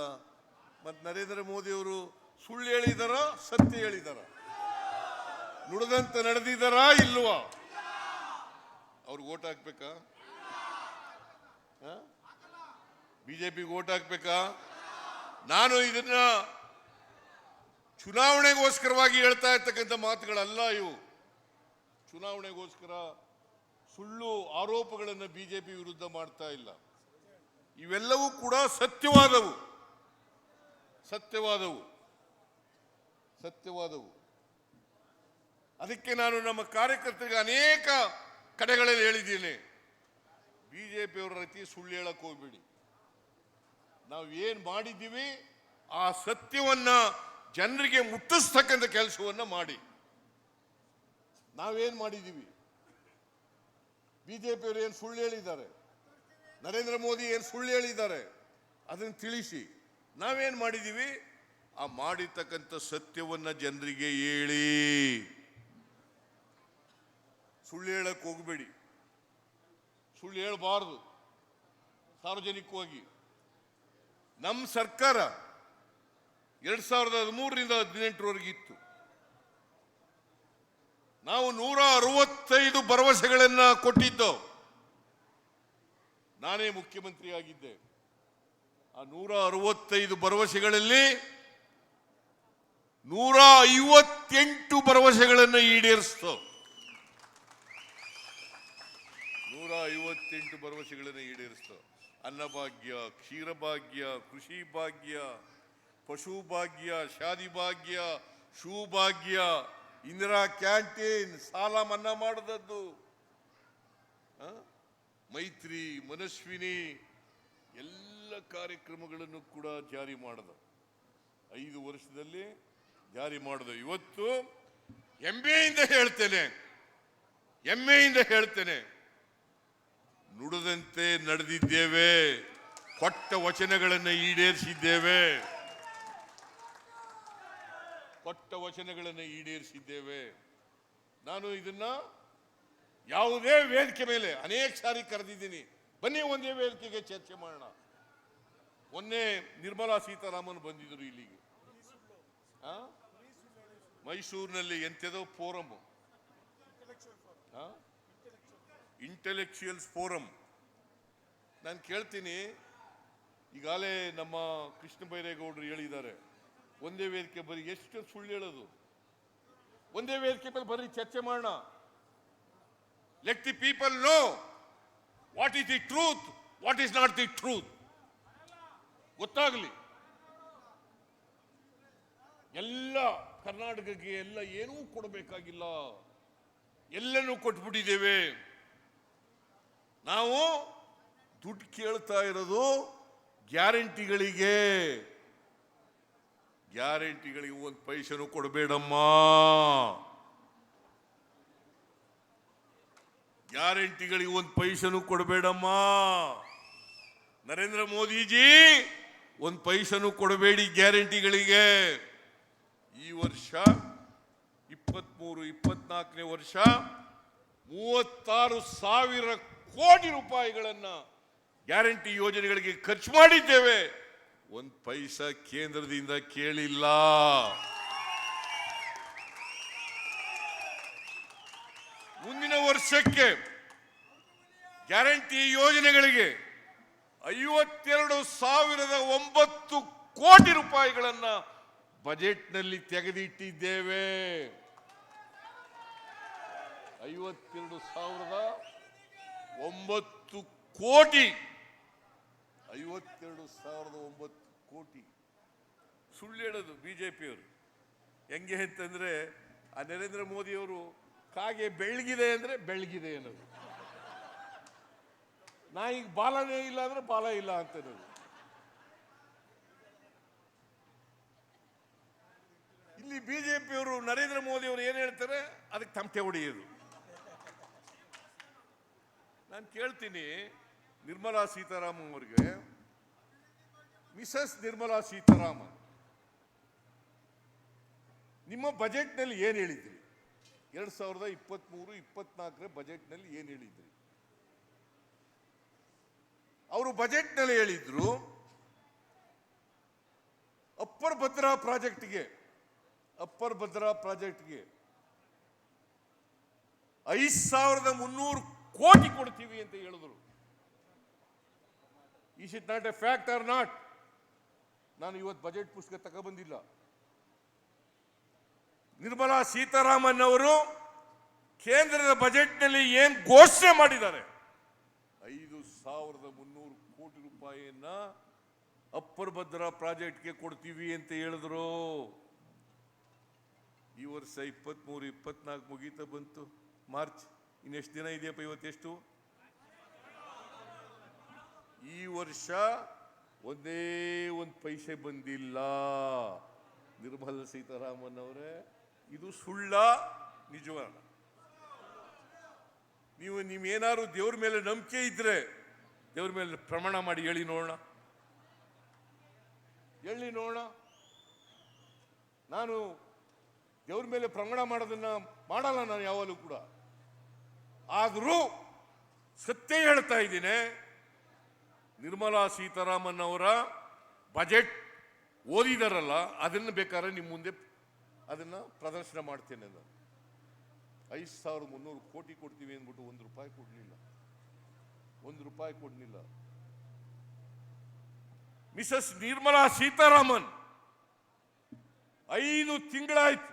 ಮತ್ತೆ ನರೇಂದ್ರ ಮೋದಿ ಅವರು ಸುಳ್ಳು ಹೇಳಿದಾರ, ಸತ್ಯ ಹೇಳಿದಾರ? ನುಡಿದಂತೆ ನಡೆದಿದ್ದಾರಾ ಇಲ್ವಾ? ಅವ್ರಿಗೆ ಓಟ್ ಹಾಕ್ಬೇಕಾ? ಬಿಜೆಪಿಗೆ ಓಟ್ ಹಾಕ್ಬೇಕಾ? ನಾನು ಇದನ್ನ ಚುನಾವಣೆಗೋಸ್ಕರವಾಗಿ ಹೇಳ್ತಾ ಇರ್ತಕ್ಕಂಥ ಮಾತುಗಳಲ್ಲ ಇವು. ಚುನಾವಣೆಗೋಸ್ಕರ ಸುಳ್ಳು ಆರೋಪಗಳನ್ನು ಬಿಜೆಪಿ ವಿರುದ್ಧ ಮಾಡ್ತಾ ಇಲ್ಲ. ಇವೆಲ್ಲವೂ ಕೂಡ ಸತ್ಯವಾದವು. ಅದಕ್ಕೆ ನಾನು ನಮ್ಮ ಕಾರ್ಯಕರ್ತರಿಗೆ ಅನೇಕ ಕಡೆಗಳಲ್ಲಿ ಹೇಳಿದ್ದೀನಿ, ಬಿಜೆಪಿಯವರ ರೀತಿ ಸುಳ್ಳು ಹೇಳಕ್ ಹೋಗ್ಬೇಡಿ. ನಾವು ಏನ್ ಮಾಡಿದ್ದೀವಿ ಆ ಸತ್ಯವನ್ನ ಜನರಿಗೆ ಮುಟ್ಟಿಸ್ತಕ್ಕಂಥ ಕೆಲಸವನ್ನ ಮಾಡಿ. ನಾವೇನ್ ಮಾಡಿದ್ದೀವಿ? ಬಿಜೆಪಿಯವರು ಏನು ಸುಳ್ಳು ಹೇಳಿದ್ದಾರೆ, ನರೇಂದ್ರ ಮೋದಿ ಏನು ಸುಳ್ಳು ಹೇಳಿದ್ದಾರೆ, ಅದನ್ನು ತಿಳಿಸಿ. ನಾವೇನ್ ಮಾಡಿದ್ದೀವಿ? ಆ ಮಾಡಿರ್ತಕ್ಕಂಥ ಸತ್ಯವನ್ನ ಜನರಿಗೆ ಹೇಳಿ. ಸುಳ್ಳು ಹೇಳಕ್ ಹೋಗಬೇಡಿ, ಸುಳ್ಳು ಹೇಳಬಾರದು. ಸಾರ್ವಜನಿಕವಾಗಿ ನಮ್ಮ ಸರ್ಕಾರ 2013ರಿಂದ 2018ರವರೆಗೆ ಇತ್ತು. ನಾವು 165 ಭರವಸೆಗಳನ್ನ ಕೊಟ್ಟಿದ್ದು. ನಾನೇ ಮುಖ್ಯಮಂತ್ರಿ ಆಗಿದ್ದೆ. ಆ 165 ಭರವಸೆಗಳಲ್ಲಿ 158 ಭರವಸೆಗಳನ್ನು ಈಡೇರಿಸ್ತು. 158 ಭರವಸೆಗಳನ್ನು ಈಡೇರಿಸ್ತು. ಅನ್ನಭಾಗ್ಯ, ಕ್ಷೀರಭಾಗ್ಯ, ಕೃಷಿ ಭಾಗ್ಯ, ಪಶು ಭಾಗ್ಯ, ಶಾದಿ ಭಾಗ್ಯ, ಶೂ ಭಾಗ್ಯ, ಇಂದಿರಾ ಕ್ಯಾಂಟೀನ್, ಸಾಲ ಮನ್ನಾ ಮಾಡದದ್ದು, ಮೈತ್ರಿ, ಮನಸ್ವಿನಿ ಎಲ್ಲ ಕಾರ್ಯಕ್ರಮಗಳನ್ನು ಕೂಡ ಜಾರಿ ಮಾಡಿದ. 5 ವರ್ಷದಲ್ಲಿ ಜಾರಿ ಮಾಡಿದ. ಇವತ್ತು ಹೆಮ್ಮೆಯಿಂದ ಹೇಳ್ತೇನೆ, ನುಡಿದಂತೆ ನಡೆದಿದ್ದೇವೆ, ಕೊಟ್ಟ ವಚನಗಳನ್ನು ಈಡೇರಿಸಿದ್ದೇವೆ. ನಾನು ಇದನ್ನ ಯಾವುದೇ ವೇದಿಕೆ ಮೇಲೆ ಅನೇಕ ಸಾರಿ ಕರೆದಿದ್ದೀನಿ. ಬನ್ನಿ ಒಂದೇ ವೇದಿಕೆಗೆ ಚರ್ಚೆ ಮಾಡೋಣ. ಮೊನ್ನೆ ನಿರ್ಮಲಾ ಸೀತಾರಾಮನ್ ಬಂದಿದ್ರು ಇಲ್ಲಿಗೆ, ಮೈಸೂರಿನಲ್ಲಿ ಎಂತೆದೋ ಫೋರಮ್, ಇಂಟೆಲೆಕ್ಚುಯಲ್ಸ್ ಫೋರಂ. ನಾನು ಕೇಳ್ತೀನಿ, ಈಗಾಗಲೇ ನಮ್ಮ ಕೃಷ್ಣ ಬೈರೇಗೌಡರು ಹೇಳಿದ್ದಾರೆ, ಒಂದೇ ವೇದಿಕೆ ಬರೀ ಎಷ್ಟು ಸುಳ್ಳು ಹೇಳೋದು, ಒಂದೇ ವೇದಿಕೆ ಮೇಲೆ ಬರೀ ಚರ್ಚೆ ಮಾಡೋಣ. Let the people know what is the truth, what is not the truth ಗೊತ್ತಾಗಲಿ. ಎಲ್ಲ ಕರ್ನಾಟಕಕ್ಕೆ ಎಲ್ಲ ಏನೂ ಕೊಡಬೇಕಾಗಿಲ್ಲ, ಎಲ್ಲನೂ ಕೊಟ್ಬಿಟ್ಟಿದ್ದೇವೆ. ನಾವು ದುಡ್ಡು ಕೇಳ್ತಾ ಇರೋದು ಗ್ಯಾರಂಟಿಗಳಿಗೆ 1 ಪೈಸೆನೂ ಕೊಡಬೇಡಮ್ಮ. ಗ್ಯಾರಂಟಿಗಳಿಗೆ 1 ಪೈಸೆನೂ ಕೊಡಬೇಡಮ್ಮ. ನರೇಂದ್ರ ಮೋದಿಜಿ 1 ಪೈಸೆನೂ ಕೊಡಬೇಡಿ ಗ್ಯಾರಂಟಿಗಳಿಗೆ. ಈ ವರ್ಷ 23-24ನೇ ವರ್ಷ 36,000 ಕೋಟಿ ರೂಪಾಯಿಗಳನ್ನ ಗ್ಯಾರಂಟಿ ಯೋಜನೆಗಳಿಗೆ ಖರ್ಚು ಮಾಡಿದ್ದೇವೆ. 1 ಪೈಸಾ ಕೇಂದ್ರದಿಂದ ಕೇಳಿಲ್ಲ. ಮುಂದಿನ ವರ್ಷಕ್ಕೆ ಗ್ಯಾರಂಟಿ ಯೋಜನೆಗಳಿಗೆ 52,009 ಕೋಟಿ ರೂಪಾಯಿಗಳನ್ನ ಬಜೆಟ್ನಲ್ಲಿ ತೆಗೆದಿಟ್ಟಿದ್ದೇವೆ. 52,009 ಕೋಟಿ. 52,009 ಕೋಟಿ ಸುಳ್ಳು ಹೇಳೋದು ಬಿಜೆಪಿಯವರು. ಹೆಂಗೆ ಅಂತಂದ್ರೆ, ಆ ನರೇಂದ್ರ ಮೋದಿಯವರು ಕಾಗೆ ಬೆಳಗಿದೆ ಅಂದ್ರೆ ಬೆಳಗಿದೆ ಅನ್ನೋದು, ನಾಯಿಗೆ ಬಾಲನೇ ಇಲ್ಲ ಅಂದ್ರೆ ಬಾಲ ಇಲ್ಲ ಅಂತ ಅನ್ನೋದು. ಇಲ್ಲಿ ಬಿಜೆಪಿಯವರು ನರೇಂದ್ರ ಮೋದಿಯವರು ಏನ್ ಹೇಳ್ತಾರೆ ಅದಕ್ಕೆ ತಮಟೆ ಹೊಡೆಯೋದು. ನಾನು ಕೇಳ್ತೀನಿ ನಿರ್ಮಲಾ ಸೀತಾರಾಮನ್ ಅವರಿಗೆ, ಮಿಸಸ್ ನಿರ್ಮಲಾ ಸೀತಾರಾಮನ್, ನಿಮ್ಮ ಬಜೆಟ್ನಲ್ಲಿ ಏನು ಹೇಳಿದ್ರಿ? 2023-24 ಬಜೆಟ್ನಲ್ಲಿ ಏನು ಹೇಳಿದ್ರಿ? ಅವರು ಬಜೆಟ್ನಲ್ಲಿ ಹೇಳಿದ್ರು, ಅಪ್ಪರ್ ಭದ್ರಾ ಪ್ರಾಜೆಕ್ಟ್ಗೆ 5,300 ಕೋಟಿ ಕೊಡ್ತೀವಿ ಅಂತ ಹೇಳಿದ್ರು. Is it not a fact or not? ನಾನು ಇವತ್ತು ಬಜೆಟ್ ಪುಸ್ತಕ ತಗೊಬಂದಿಲ್ಲ. ನಿರ್ಮಲಾ ಸೀತಾರಾಮನ್ ಅವರು ಕೇಂದ್ರದ ಬಜೆಟ್ನಲ್ಲಿ ಏನು ಘೋಷಣೆ ಮಾಡಿದ್ದಾರೆ, 5,300 ಕೋಟಿ ರೂಪಾಯಿಯನ್ನ ಅಪ್ಪರ್ ಭದ್ರಾ ಪ್ರಾಜೆಕ್ಟ್ಗೆ ಕೊಡ್ತೀವಿ ಅಂತ ಹೇಳಿದ್ರು. ಈ ವರ್ಷ 23-24 ಮುಗೀತಾ ಬಂತು, ಮಾರ್ಚ್. ಇನ್ನೆಷ್ಟು ದಿನ ಇದೆಯಪ್ಪ? ಇವತ್ತೆಷ್ಟು? ಈ ವರ್ಷ ಒಂದೇ 1 ಪೈಸೆ ಬಂದಿಲ್ಲ. ನಿರ್ಮಲಾ ಸೀತಾರಾಮನ್ ಅವರೇ, ಇದು ಸುಳ್ಳ ನಿಜವ? ನೀವೇನಾದ್ರು ದೇವ್ರ ಮೇಲೆ ನಂಬಿಕೆ ಇದ್ರೆ ದೇವ್ರ ಮೇಲೆ ಪ್ರಮಾಣ ಮಾಡಿ ಹೇಳಿ ನೋಡೋಣ. ನಾನು ದೇವ್ರ ಮೇಲೆ ಪ್ರಮಾಣ ಮಾಡೋದನ್ನ ಮಾಡಲ್ಲ ನಾನು ಯಾವಾಗಲೂ ಕೂಡ. ಆದರೂ ಸತ್ಯ ಹೇಳ್ತಾ ಇದ್ದೀನಿ, ನಿರ್ಮಲಾ ಸೀತಾರಾಮನ್ ಅವರ ಬಜೆಟ್ ಓದಿದಾರಲ್ಲ, ಅದನ್ನು ಬೇಕಾದ್ರೆ ನಿಮ್ಮ ಮುಂದೆ ಅದನ್ನ ಪ್ರದರ್ಶನ ಮಾಡ್ತೇನೆ. ನಾನು 5,300 ಕೋಟಿ ಕೊಡ್ತೀವಿ ಅಂದ್ಬಿಟ್ಟು 1 ರೂಪಾಯಿ ಕೊಡ್ಲಿಲ್ಲ. ಮಿಸಸ್ ನಿರ್ಮಲಾ ಸೀತಾರಾಮನ್ 5 ತಿಂಗಳಾಯ್ತು,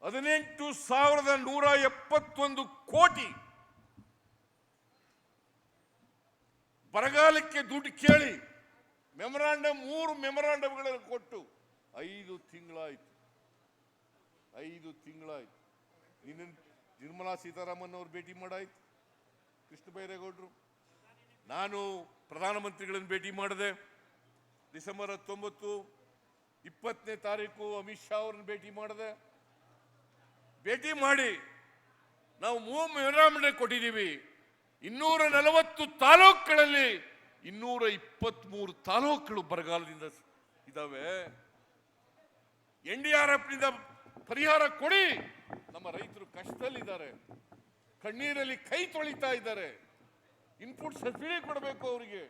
18,171 ಕೋಟಿ ಬರಗಾಲಕ್ಕೆ ದುಡ್ಡು ಕೇಳಿ ಮೆಮೊರಾಂಡಮ್ 3 ಮೆಮೊರಾಂಡಮ್ಗಳನ್ನು ಕೊಟ್ಟು 5 ತಿಂಗಳಾಯ್ತು. 5 ತಿಂಗಳಾಯ್ತು. ನಿನ್ನ ನಿರ್ಮಲಾ ಸೀತಾರಾಮನ್ ಅವರು ಭೇಟಿ ಮಾಡಾಯ್ತು, ಕೃಷ್ಣ ಬೈರೇಗೌಡರು. ನಾನು ಪ್ರಧಾನಮಂತ್ರಿಗಳನ್ನು ಭೇಟಿ ಮಾಡಿದೆ. ಡಿಸೆಂಬರ್ 19, 20ನೇ ತಾರೀಕು ಅಮಿತ್ ಶಾ ಅವರನ್ನು ಭೇಟಿ ಮಾಡಿದೆ. ಭೇಟಿ ಮಾಡಿ ನಾವು 3 ಮೆಮೊರಾಂಡಮ್ ಕೊಟ್ಟಿದ್ದೀವಿ. 240 ತಾಲೂಕುಗಳಲ್ಲಿ 223 ತಾಲೂಕುಗಳು ಬರಗಾಲದಿಂದ ಇದಾವೆ. NDRF ನಿಂದ ಪರಿಹಾರ ಕೊಡಿ. ನಮ್ಮ ರೈತರು ಕಷ್ಟದಲ್ಲಿದ್ದಾರೆ, ಕಣ್ಣೀರಲ್ಲಿ ಕೈ ತೊಳಿತಾ ಇದ್ದಾರೆ. ಇನ್ಪುಟ್ ಸಬ್ಸಿಡಿ ಕೊಡಬೇಕು ಅವರಿಗೆ.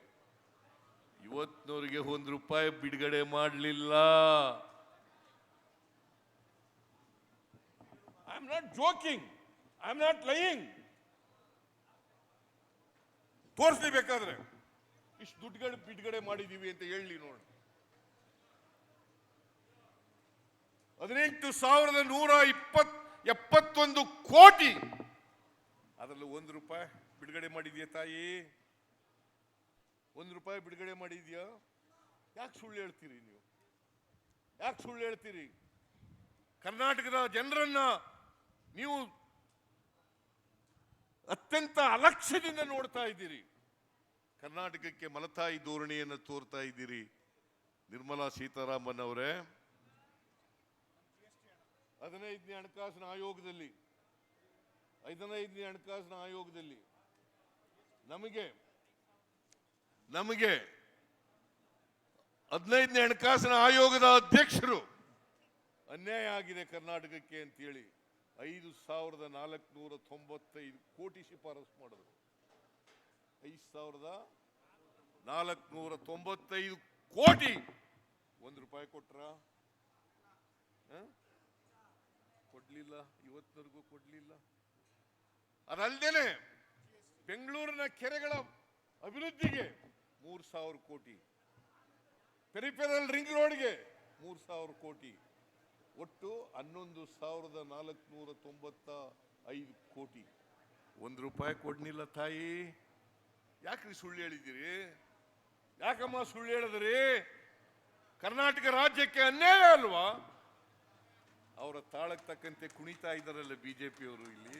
ಇವತ್ತಿನವರಿಗೆ ₹1 ಬಿಡುಗಡೆ ಮಾಡಲಿಲ್ಲ. I am not joking, I am not lying. ತೋರಿಸ್ಲಿ ಬೇಕಾದ್ರೆ ಇಷ್ಟು ದುಡ್ಡುಗಳು ಬಿಡುಗಡೆ ಮಾಡಿದೀವಿ ಅಂತ ಹೇಳಿ ನೋಡಿ. 18,171 ಕೋಟಿ, ಅದರಲ್ಲಿ ₹1 ಬಿಡುಗಡೆ ಮಾಡಿದ್ಯಾ ತಾಯಿ? ₹1 ಬಿಡುಗಡೆ ಮಾಡಿದ್ಯಾ? ಯಾಕೆ ಸುಳ್ಳು ಹೇಳ್ತೀರಿ ನೀವು? ಯಾಕೆ ಸುಳ್ಳು ಹೇಳ್ತೀರಿ? ಕರ್ನಾಟಕದ ಜನರನ್ನ ನೀವು ಅತ್ಯಂತ ಅಲಕ್ಷ್ಯದಿಂದ ನೋಡ್ತಾ ಇದ್ದೀರಿ. ಕರ್ನಾಟಕಕ್ಕೆ ಮಲತಾಯಿ ಧೋರಣೆಯನ್ನು ತೋರ್ತಾ ಇದ್ದೀರಿ. ನಿರ್ಮಲಾ ಸೀತಾರಾಮನ್ ಅವರೇ, 15ನೇ ಹಣಕಾಸಿನ ಆಯೋಗದಲ್ಲಿ ನಮಗೆ 15ನೇ ಹಣಕಾಸಿನ ಆಯೋಗದ ಅಧ್ಯಕ್ಷರು ಅನ್ಯಾಯ ಆಗಿದೆ ಕರ್ನಾಟಕಕ್ಕೆ ಅಂತೇಳಿ 5,495 ಕೋಟಿ ಶಿಫಾರಸು ಮಾಡಿದ್ರು. 5,495 ಕೋಟಿ. ₹1 ಕೊಟ್ರ? ಕೊಡ್ಲಿಲ್ಲ, ಇವತ್ತಿನವರೆಗೂ ಕೊಡ್ಲಿಲ್ಲ. ಅದಲ್ಲದೇನೆ ಬೆಂಗಳೂರಿನ ಕೆರೆಗಳ ಅಭಿವೃದ್ಧಿಗೆ 3,000 ಕೋಟಿ, ಪೆರಿಫೆರಲ್ ರಿಂಗ್ ರೋಡ್ಗೆ 3,000 ಕೋಟಿ, ಒಟ್ಟು 11,495 ಕೋಟಿ. ₹1 ಕೊಡ್ಲಿಲ್ಲ ತಾಯಿ. ಯಾಕ್ರಿ ಸುಳ್ಳು ಹೇಳಿದ್ದೀರಿ? ಯಾಕಮ್ಮ ಸುಳ್ಳು ಹೇಳಿದ್ರಿ? ಕರ್ನಾಟಕ ರಾಜ್ಯಕ್ಕೆ ಅನ್ಯಾಯ ಅಲ್ವಾ? ಅವರ ತಾಳಕ್ಕೆ ತಕ್ಕಂತೆ ಕುಣಿತಾ ಇದ್ದಾರಲ್ಲ ಬಿಜೆಪಿಯವರು. ಇಲ್ಲಿ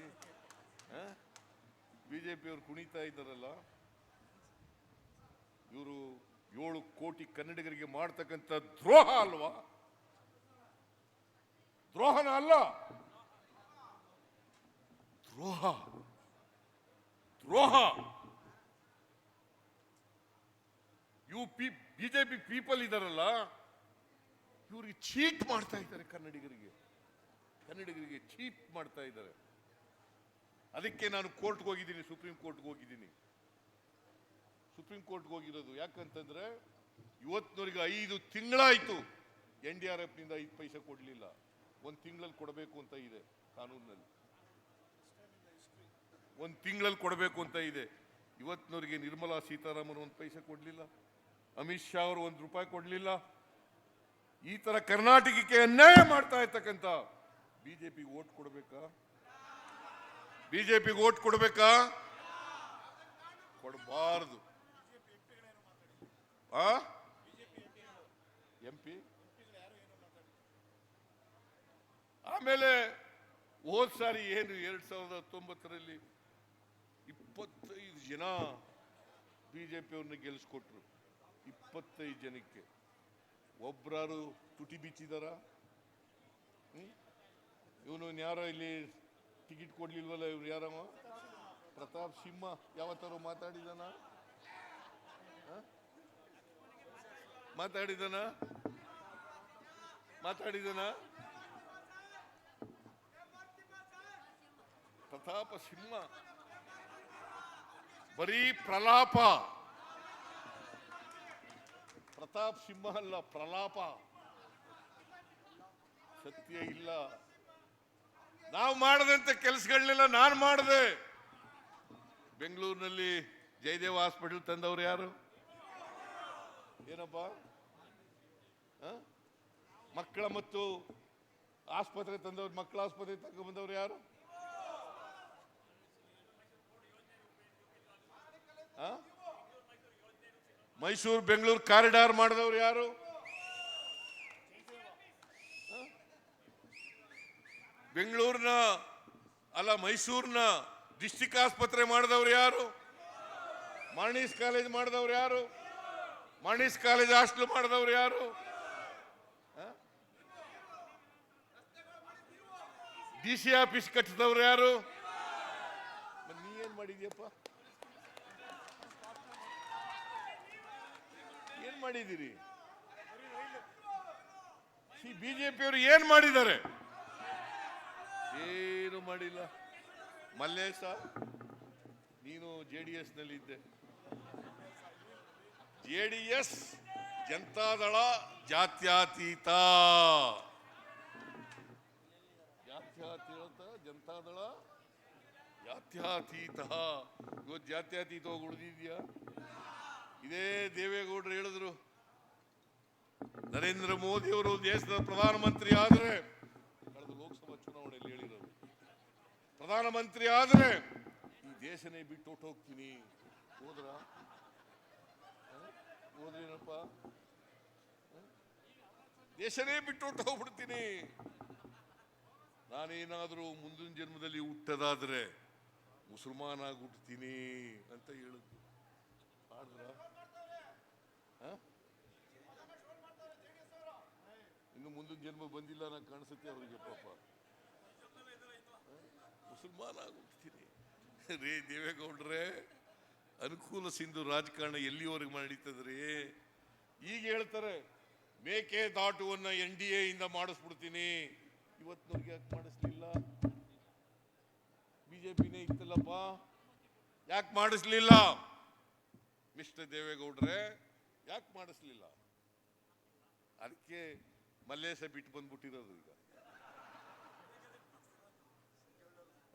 ಬಿಜೆಪಿಯವರು ಕುಣಿತಾ ಇದ್ದಾರಲ್ಲ. ಇವರು 7 ಕೋಟಿ ಕನ್ನಡಿಗರಿಗೆ ಮಾಡ್ತಕ್ಕಂಥ ದ್ರೋಹ ಅಲ್ವಾ? ದ್ರೋಹನ ಅಲ್ಲ, ದ್ರೋಹ. ಬಿಜೆಪಿ ಪೀಪಲ್ ಇದಾರಲ್ಲ, ಇವರಿಗೆ ಚೀಟ್ ಮಾಡ್ತಾ ಇದ್ದಾರೆ. ಕನ್ನಡಿಗರಿಗೆ ಚೀಟ್ ಮಾಡ್ತಾ ಇದ್ದಾರೆ. ಅದಕ್ಕೆ ನಾನು ಕೋರ್ಟ್ಗೆ ಹೋಗಿದ್ದೀನಿ, ಸುಪ್ರೀಂ ಕೋರ್ಟ್ಗೆ ಹೋಗಿರೋದು. ಯಾಕಂತಂದ್ರೆ ಇವತ್ತಿನವರೆಗೆ 5 ತಿಂಗಳಾಯ್ತು NDRF ನಿಂದ 5 ಪೈಸೆ ಕೊಡ್ಲಿಲ್ಲ. 1 ತಿಂಗಳಲ್ಲಿ ಕೊಡಬೇಕು ಅಂತ ಇದೆ ಕಾನೂನಿನಲ್ಲಿ. 1 ತಿಂಗಳಲ್ಲಿ ಕೊಡಬೇಕು ಅಂತ ಇದೆ. ಇವತ್ತಿನವರೆಗೆ ನಿರ್ಮಲಾ ಸೀತಾರಾಮನ್ 1 ಪೈಸೆ ಕೊಡ್ಲಿಲ್ಲ. ಅಮಿತ್ ಶಾ ಅವರು ₹1 ಕೊಡ್ಲಿಲ್ಲ. ಈ ತರ ಕರ್ನಾಟಕಕ್ಕೆ ಅನ್ಯಾಯ ಮಾಡ್ತಾ ಇರ್ತಕ್ಕಂಥ ಬಿಜೆಪಿಗೆ ವೋಟ್ ಕೊಡಬೇಕಾ? ಕೊಡಬಾರದು. MP ಆಮೇಲೆ ಹೋದ್ ಸಾರಿ ಏನು 2019ರಲ್ಲಿ 25 ಜನ ಬಿಜೆಪಿಯವ್ರನ್ನ ಗೆಲ್ಲಿಸ್ಕೊಟ್ರು. 25 ಜನಕ್ಕೆ ಒಬ್ರಾರು ತುಟಿ ಬಿಚ್ಚಿದಾರ? ಇವನು ಯಾರೋ ಇಲ್ಲಿ ಟಿಕೆಟ್ ಕೊಡ್ಲಿಲ್ವಲ್ಲ, ಇವ್ರು ಯಾರವ? ಪ್ರತಾಪ್ ಸಿಂಹ ಯಾವತ್ತಾರು ಮಾತಾಡಿದಾನ? ಪ್ರತಾಪ ಸಿಂಹ ಬರೀ ಪ್ರಲಾಪ. ಪ್ರತಾಪ್ ಸಿಂಹ ಅಲ್ಲ, ಪ್ರಲಾಪ. ಸತ್ಯ ಇಲ್ಲ. ನಾವು ಮಾಡದಂತ ಕೆಲಸಗಳನ್ನೆಲ್ಲ ನಾನು ಮಾಡಿದೆ. ಬೆಂಗಳೂರಿನಲ್ಲಿ ಜಯದೇವ ಹಾಸ್ಪಿಟಲ್ ತಂದವರು ಯಾರು? ಏನಪ್ಪ? ಮಕ್ಕಳ ಮತ್ತು ಆಸ್ಪತ್ರೆ ತಂದವರು, ಮಕ್ಕಳ ಆಸ್ಪತ್ರೆ ತಗೊಂಡ್ಬಂದವರು ಯಾರು? ಮೈಸೂರು ಬೆಂಗಳೂರು ಕಾರಿಡಾರ್ ಮಾಡಿದವರು ಯಾರು? ಬೆಂಗಳೂರಿನ ಅಲ್ಲ ಮೈಸೂರಿನ ಡಿಸ್ಟಿಕ್ ಆಸ್ಪತ್ರೆ ಮಾಡಿದವರು ಯಾರು? ಮಾರ್ನಿಸ್ ಕಾಲೇಜ್ ಮಾಡಿದವರು ಯಾರು? ಮಾರ್ನಿಸ್ ಕಾಲೇಜ್ ಹಾಸ್ಟೆಲ್ ಮಾಡಿದವರು ಯಾರು? ಡಿಸಿ ಆಫೀಸ್ ಕಟ್ಟಿದವರು ಯಾರು? ನೀ ಏನ್ ಮಾಡಿದ್ಯಪ್ಪ? ಏನ್ ಮಾಡಿದ್ದೀರಿ? ಬಿಜೆಪಿಯವರು ಏನ್ ಮಾಡಿದ್ದಾರೆ? ಏನು ಮಾಡಿಲ್ಲ. ಮಲ್ಲೇಶ, ನೀನು ಜೆಡಿಎಸ್ ನಲ್ಲಿ ಇದ್ದೆ. ಜೆಡಿಎಸ್ ಜನತಾದಳ ಜಾತ್ಯತೀತ, ಜನತಾದಳ ಜಾತ್ಯತೀತ. ಇವತ್ತು ಜಾತ್ಯತೀತವಾಗಿ ಉಳಿದಿದ್ಯಾ? ಇದೇ ದೇವೇಗೌಡರು ಹೇಳಿದ್ರು, ನರೇಂದ್ರ ಮೋದಿ ಅವರು ದೇಶದ ಪ್ರಧಾನಮಂತ್ರಿ ಆದರೆ, ಕಳೆದ ಲೋಕಸಭಾ ಚುನಾವಣೆಯಲ್ಲಿ ಹೇಳಿರೋದು, ಪ್ರಧಾನಮಂತ್ರಿ ಆದರೆ ಈ ದೇಶನೇ ಬಿಟ್ಟು ಹೊಟ್ಟೋಗ್ತೀನಿ. ಹೋದ್ರೇನಪ್ಪ? ದೇಶನೇ ಬಿಟ್ಟು ಹೊಟ್ಟೋಗ್ಬಿಡ್ತೀನಿ. ನಾನೇನಾದರೂ ಮುಂದಿನ ಜನ್ಮದಲ್ಲಿ ಹುಟ್ಟದಾದ್ರೆ ಮುಸಲ್ಮಾನ್ ಆಗಿ ಹುಟ್ಟುತ್ತೀನಿ ಅಂತ ಹೇಳಿದ್ರು. ಆದ್ರ ಇನ್ನು ಮುಂದಿನ ಜನ್ಮ ಬಂದಿಲ್ಲ ನಂಗೆ ಕಾಣಿಸುತ್ತೆ ಅವರಿಗೆ. ಪಾಪ ಮುಸಲ್ಮಾನ್ ಆಗಿ ಹುಟ್ಟುತ್ತೀನಿ ರೇ ದೇವೇಗೌಡ್ರೆ. ಅನುಕೂಲ ಸಿಂಧು ರಾಜಕಾರಣ ಎಲ್ಲಿವರೆಗೆ ನಡೀತದ್ರಿ? ಈಗ ಹೇಳ್ತಾರೆ ಮೇಕೆದಾಟುವನ್ನ NDA ಇಂದ ಮಾಡಿಸ್ಬಿಡ್ತೀನಿ. ಇವತ್ತಿನವ್ರಿಗೆ ಯಾಕೆ ಮಾಡಿಸ್ಲಿಲ್ಲ? ಬಿಜೆಪಿನೇ ಇತ್ತಲ್ಲಪ್ಪ, ಯಾಕೆ ಮಾಡಿಸ್ಲಿಲ್ಲ? ಮಿಸ್ಟರ್ ದೇವೇಗೌಡ್ರೆ ಯಾಕೆ ಮಾಡಿಸ್ಲಿಲ್ಲ? ಅದಕ್ಕೆ ಮಲ್ಲೇಶ ಬಿಟ್ಟು ಬಂದ್ಬಿಟ್ಟಿರೋದು. ಈಗ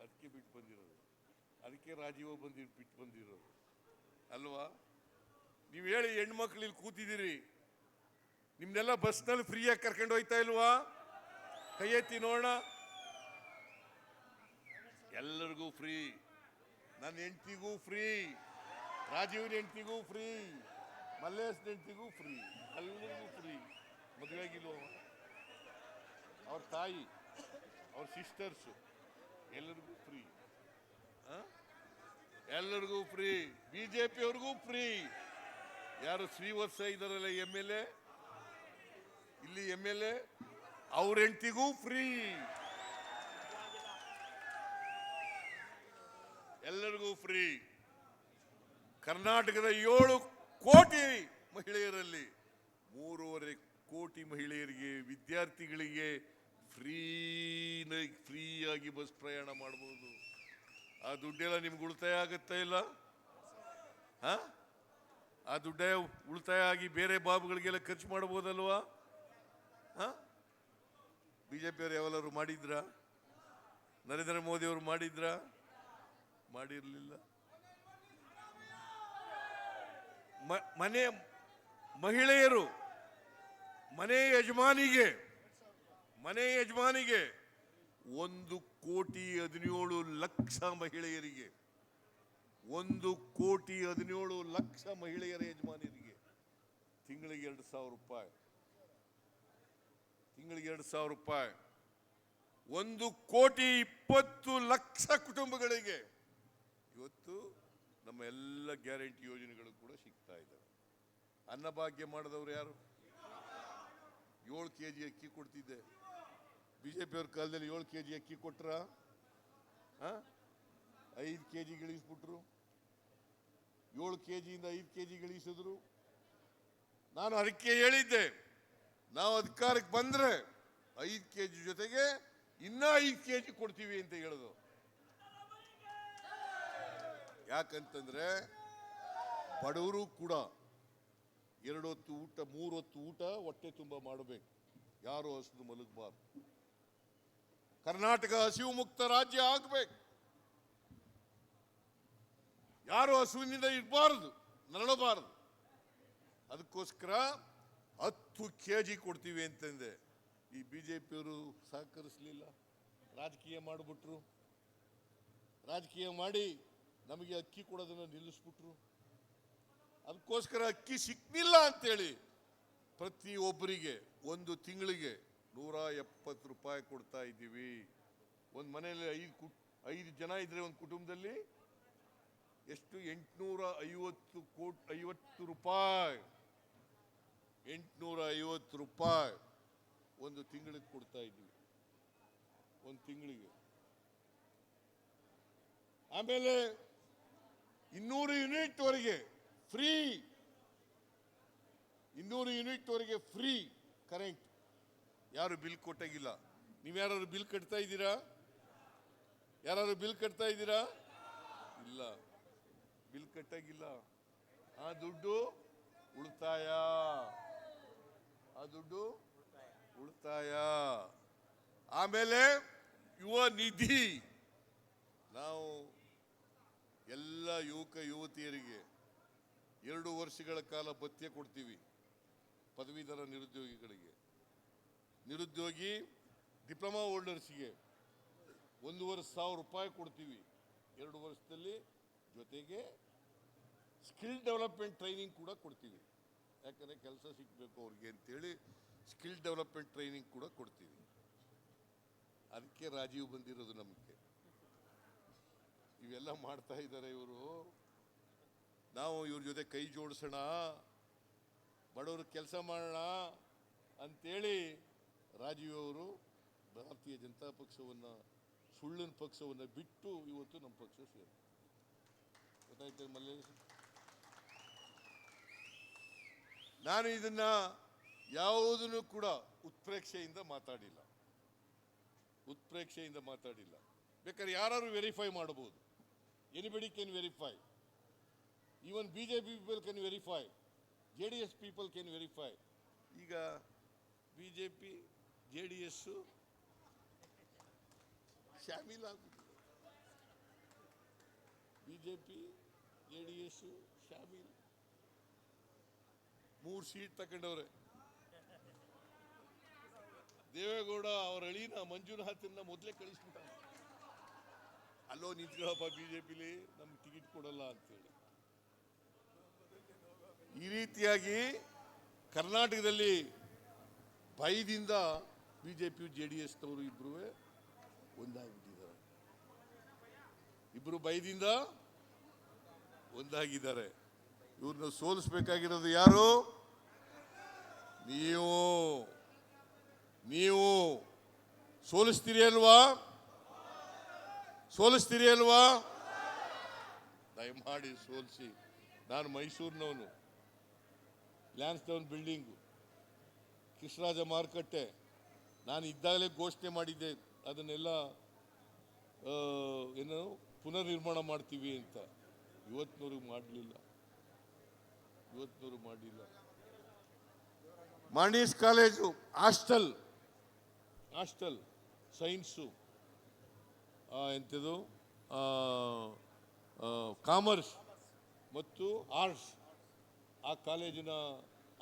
ಅದಕ್ಕೆ ಬಿಟ್ಟು ಬಂದಿರೋದು, ಅದಕ್ಕೆ ರಾಜೀವ ಬಿಟ್ಟು ಬಂದಿರೋದು ಅಲ್ವಾ? ನೀವು ಹೇಳಿ, ಹೆಣ್ಮಕ್ಳು ಇಲ್ಲಿ ಕೂತಿದ್ದೀರಿ, ನಿಮ್ನೆಲ್ಲ ಬಸ್ನಲ್ಲಿ ಫ್ರೀಯಾಗಿ ಕರ್ಕೊಂಡು ಹೋಯ್ತಾ ಇಲ್ವಾ? ಕೈ ಎತ್ತಿ ನೋಡೋಣ. ಎಲ್ಲರಿಗೂ ಫ್ರೀ, ನನ್ನ ಹೆಂಡತಿಗೂ ಫ್ರೀ, ರಾಜೀವ್ನ ಹೆಂಡತಿಗೂ ಫ್ರೀ, ಮಲ್ಲೇಶ್ ಹೆಂಡತಿಗೂ ಫ್ರೀ, ಎಲ್ಲರಿಗೂ ಫ್ರೀ. ಮದುವೆ ಆಗಿಲ್ವ? ಅವ್ರ ತಾಯಿ, ಅವ್ರ ಸಿಸ್ಟರ್ಸು ಎಲ್ಲರಿಗೂ ಫ್ರೀ. ಎಲ್ಲರಿಗೂ ಫ್ರೀ. ಬಿಜೆಪಿಯವ್ರಿಗೂ ಫ್ರೀ. ಯಾರು ಶ್ರೀವತ್ಸ ಇದಾರಲ್ಲ MLA, ಇಲ್ಲಿ MLA, ಅವ್ರ ಹೆಂಡತಿಗೂ ಫ್ರೀ, ಎಲ್ಲರಿಗೂ ಫ್ರೀ. ಕರ್ನಾಟಕದ 7 ಕೋಟಿ ಮಹಿಳೆಯರಲ್ಲಿ 3.5 ಕೋಟಿ ಮಹಿಳೆಯರಿಗೆ, ವಿದ್ಯಾರ್ಥಿಗಳಿಗೆ ಫ್ರೀಯಾಗಿ ಬಸ್ ಪ್ರಯಾಣ ಮಾಡಬಹುದು. ಆ ದುಡ್ಡೆಲ್ಲ ನಿಮ್ಗೆ ಉಳಿತಾಯ ಆಗುತ್ತಾ ಇಲ್ಲ? ಆ ದುಡ್ಡೇ ಉಳಿತಾಯ ಆಗಿ ಬೇರೆ ಬಾಬುಗಳಿಗೆಲ್ಲ ಖರ್ಚು ಮಾಡಬಹುದಲ್ವಾ? ಬಿಜೆಪಿಯವರು ಯಾವೆಲ್ಲರೂ ಮಾಡಿದ್ರ? ನರೇಂದ್ರ ಮೋದಿ ಅವರು ಮಾಡಿದ್ರ? ಮಾಡಿರ್ಲಿಲ್ಲ. ಮಹಿಳೆಯರು, ಮನೆ ಯಜಮಾನಿಗೆ 1,17,00,000 ಮಹಿಳೆಯರಿಗೆ, 1,17,00,000 ಮಹಿಳೆಯರ ಯಜಮಾನಿಯರಿಗೆ ತಿಂಗಳಿಗೆ 2,000 ರೂಪಾಯಿ, ತಿಂಗಳಿಗೆ 2,000 ರೂಪಾಯಿ. 1,20,00,000 ಕುಟುಂಬಗಳಿಗೆ ಇವತ್ತು ನಮ್ಮ ಎಲ್ಲ ಗ್ಯಾರಂಟಿ ಯೋಜನೆಗಳು ಕೂಡ ಸಿಗ್ತಾ ಇದ್ದಾವೆ. ಅನ್ನಭಾಗ್ಯ ಮಾಡಿದವರು ಯಾರು? 7 kg ಅಕ್ಕಿ ಕೊಡ್ತಿದ್ದೆ. ಬಿಜೆಪಿಯವ್ರ ಕಾಲದಲ್ಲಿ 7 kg ಅಕ್ಕಿ ಕೊಟ್ರ? 5 kg ಇಳಿಸ್ಬಿಟ್ರು. 7 kg ಇಂದ 5 kg ಇಳಿಸಿದ್ರು. ನಾನು ಅದಕ್ಕೆ ಹೇಳಿದ್ದೆ, ನಾವು ಅಧಿಕಾರಕ್ಕೆ ಬಂದ್ರೆ 5 kg ಜೊತೆಗೆ ಇನ್ನ 5 kg ಕೊಡ್ತೀವಿ ಅಂತ ಹೇಳಿದ್ರು. ಯಾಕಂತಂದ್ರೆ ಬಡವರು ಕೂಡ 2 ಹೊತ್ತು ಊಟ, 3 ಹೊತ್ತು ಊಟ ಹೊಟ್ಟೆ ತುಂಬ ಮಾಡಬೇಕು. ಯಾರು ಹಸಿದು ಮಲಗಬಾರ್ದು. ಕರ್ನಾಟಕ ಹಸಿವು ಮುಕ್ತ ರಾಜ್ಯ ಆಗಬೇಕು. ಯಾರು ಹಸುವಿನಿಂದ ಇರಬಾರದು, ನರಳಬಾರದು. ಅದಕ್ಕೋಸ್ಕರ 10 kg ಕೊಡ್ತೀವಿ ಅಂತಂದೆ. ಈ ಬಿಜೆಪಿಯವರು ಸಹಕರಿಸಲಿಲ್ಲ, ರಾಜಕೀಯ ಮಾಡಿಬಿಟ್ರು. ರಾಜಕೀಯ ಮಾಡಿ ನಮಗೆ ಅಕ್ಕಿ ಕೊಡೋದನ್ನು ನಿಲ್ಲಿಸ್ಬಿಟ್ರು. ಅದಕ್ಕೋಸ್ಕರ ಅಕ್ಕಿ ಸಿಕ್ಕಿಲ್ಲ ಅಂತೇಳಿ ಪ್ರತಿಯೊಬ್ಬರಿಗೆ ಒಂದು ತಿಂಗಳಿಗೆ 170 ರೂಪಾಯಿ ಕೊಡ್ತಾ ಇದ್ದೀವಿ. ಒಂದು ಮನೆಯಲ್ಲಿ 5 ಜನ ಇದ್ರೆ ಒಂದು ಕುಟುಂಬದಲ್ಲಿ ಎಷ್ಟು 850 ರೂಪಾಯಿ 850 ರೂಪಾಯಿ ಒಂದು ತಿಂಗಳಿಗೆ ಕೊಡ್ತಾ ಇದ್ದೀವಿ, ಒಂದು ತಿಂಗಳಿಗೆ. ಆಮೇಲೆ 200 ಯೂನಿಟ್ ವರೆಗೆ ಫ್ರೀ, 200 ಯೂನಿಟ್ ವರೆಗೆ ಫ್ರೀ ಕರೆಂಟ್. ಯಾರು ಬಿಲ್ ಕೊಟ್ಟಾಗಿಲ್ಲ. ನೀವು ಯಾರು ಬಿಲ್ ಕಟ್ತಾ ಇದ್ದೀರಾ? ಯಾರು ಬಿಲ್ ಕಟ್ತಾ ಇದ್ದೀರಾ? ಇಲ್ಲ, ಬಿಲ್ ಕಟ್ಟಾಗಿಲ್ಲ. ಆ ದುಡ್ಡು ಉಳಿತಾಯ, ಆ ದುಡ್ಡು ಉಳಿತಾಯ. ಆಮೇಲೆ ಯುವ ನಿಧಿ, ನಾವು ಎಲ್ಲ ಯುವಕ ಯುವತಿಯರಿಗೆ 2 ವರ್ಷಗಳ ಕಾಲ ಭತ್ಯೆ ಕೊಡ್ತೀವಿ. ಪದವೀಧರ ನಿರುದ್ಯೋಗಿಗಳಿಗೆ, ನಿರುದ್ಯೋಗಿ ಡಿಪ್ಲೊಮಾ ಹೋಲ್ಡರ್ಸ್ಗೆ 1,500 ರೂಪಾಯಿ ಕೊಡ್ತೀವಿ 2 ವರ್ಷದಲ್ಲಿ. ಜೊತೆಗೆ ಸ್ಕಿಲ್ ಡೆವಲಪ್ಮೆಂಟ್ ಟ್ರೈನಿಂಗ್ ಕೂಡ ಕೊಡ್ತೀವಿ. ಯಾಕಂದರೆ ಕೆಲಸ ಸಿಗಬೇಕು ಅವ್ರಿಗೆ ಅಂತೇಳಿ ಸ್ಕಿಲ್ ಡೆವಲಪ್ಮೆಂಟ್ ಟ್ರೈನಿಂಗ್ ಕೂಡ ಕೊಡ್ತೀವಿ. ಅದಕ್ಕೆ ರಾಜೀವ್ ಬಂದಿರೋದು ನಮಗೆ. ಇವೆಲ್ಲ ಮಾಡ್ತಾ ಇದ್ದಾರೆ ಇವರು. ನಾವು ಇವ್ರ ಜೊತೆ ಕೈ ಜೋಡಿಸೋಣ, ಬಡವರು ಕೆಲಸ ಮಾಡೋಣ ಅಂತೇಳಿ ರಾಜೀವ್ ಅವರು ಭಾರತೀಯ ಜನತಾ ಪಕ್ಷವನ್ನು, ಸುಳ್ಳಿನ ಪಕ್ಷವನ್ನು ಬಿಟ್ಟು ಇವತ್ತು ನಮ್ಮ ಪಕ್ಷ ಸೇರಿ. ಗೊತ್ತಾಯ್ತು ಮಲ್ಲೇಶ್? ನಾನು ಇದನ್ನ ಯಾವುದನ್ನು ಕೂಡ ಉತ್ಪ್ರೇಕ್ಷೆಯಿಂದ ಮಾತಾಡಿಲ್ಲ, ಉತ್ಪ್ರೇಕ್ಷೆಯಿಂದ ಮಾತಾಡಿಲ್ಲ. ಬೇಕಾದ್ರೆ ಯಾರು ವೆರಿಫೈ ಮಾಡಬಹುದು. Anybody can verify. Even BJP people can verify, JDS people can verify. ಈಗ ಬಿಜೆಪಿ JDS ಶಾಮೀಲ್ ಆಗ್ಬಿಟ್ಟಿದೆ. BJP JDS ಶಾಮೀಲ್. 3 ಸೀಟ್ ತಗೊಂಡವ್ರೆ. ದೇವೇಗೌಡ ಅವರ ಅಳಿನ ಮಂಜುನಾಥನ್ನ ಮೊದಲೇ ಕಳಿಸ್ಬಿಟ್ಟ. ಅಲ್ಲೋ ನಿಂತ್ಕೊಳ್ಳಪ್ಪ ಬಿಜೆಪಿಲಿ, ನಮ್ಗೆ ಟಿಕೆಟ್ ಕೊಡಲ್ಲ ಅಂತೇಳಿ. ಈ ರೀತಿಯಾಗಿ ಕರ್ನಾಟಕದಲ್ಲಿ ಭಯದಿಂದ ಬಿಜೆಪಿ JDSನವರು ಇಬ್ಬರು ಒಂದಾಗಿದ್ದಾರೆ. ಇಬ್ಬರು ಭಯದಿಂದ ಒಂದಾಗಿದ್ದಾರೆ. ಇವ್ರನ್ನ ಸೋಲಿಸಬೇಕಾಗಿರೋದು ಯಾರು? ನೀವು ಸೋಲಿಸ್ತೀರಿ ಅಲ್ವಾ? ಸೋಲಿಸ್ತೀರಿ ಅಲ್ವಾ? ದಯಮಾಡಿ ಸೋಲಿಸಿ. ನಾನು ಮೈಸೂರಿನವನು. ಲ್ಯಾನ್ಸ್ಡೌನ್ ಬಿಲ್ಡಿಂಗು, ಕೃಷ್ಣರಾಜ ಮಾರುಕಟ್ಟೆ ನಾನು ಇದ್ದಾಗಲೇ ಘೋಷಣೆ ಮಾಡಿದ್ದೆ, ಅದನ್ನೆಲ್ಲ ಏನು ಪುನರ್ ನಿರ್ಮಾಣ ಮಾಡ್ತೀವಿ ಅಂತ. ಇವತ್ತಿನವ್ರಿಗೆ ಮಾಡಲಿಲ್ಲ. ಮಾಂಡೀಸ್ ಕಾಲೇಜು ಹಾಸ್ಟೆಲ್ ಸೈನ್ಸು, ಎಂಥದ್ದು ಕಾಮರ್ಸ್ ಮತ್ತು ಆರ್ಟ್ಸ್, ಆ ಕಾಲೇಜಿನ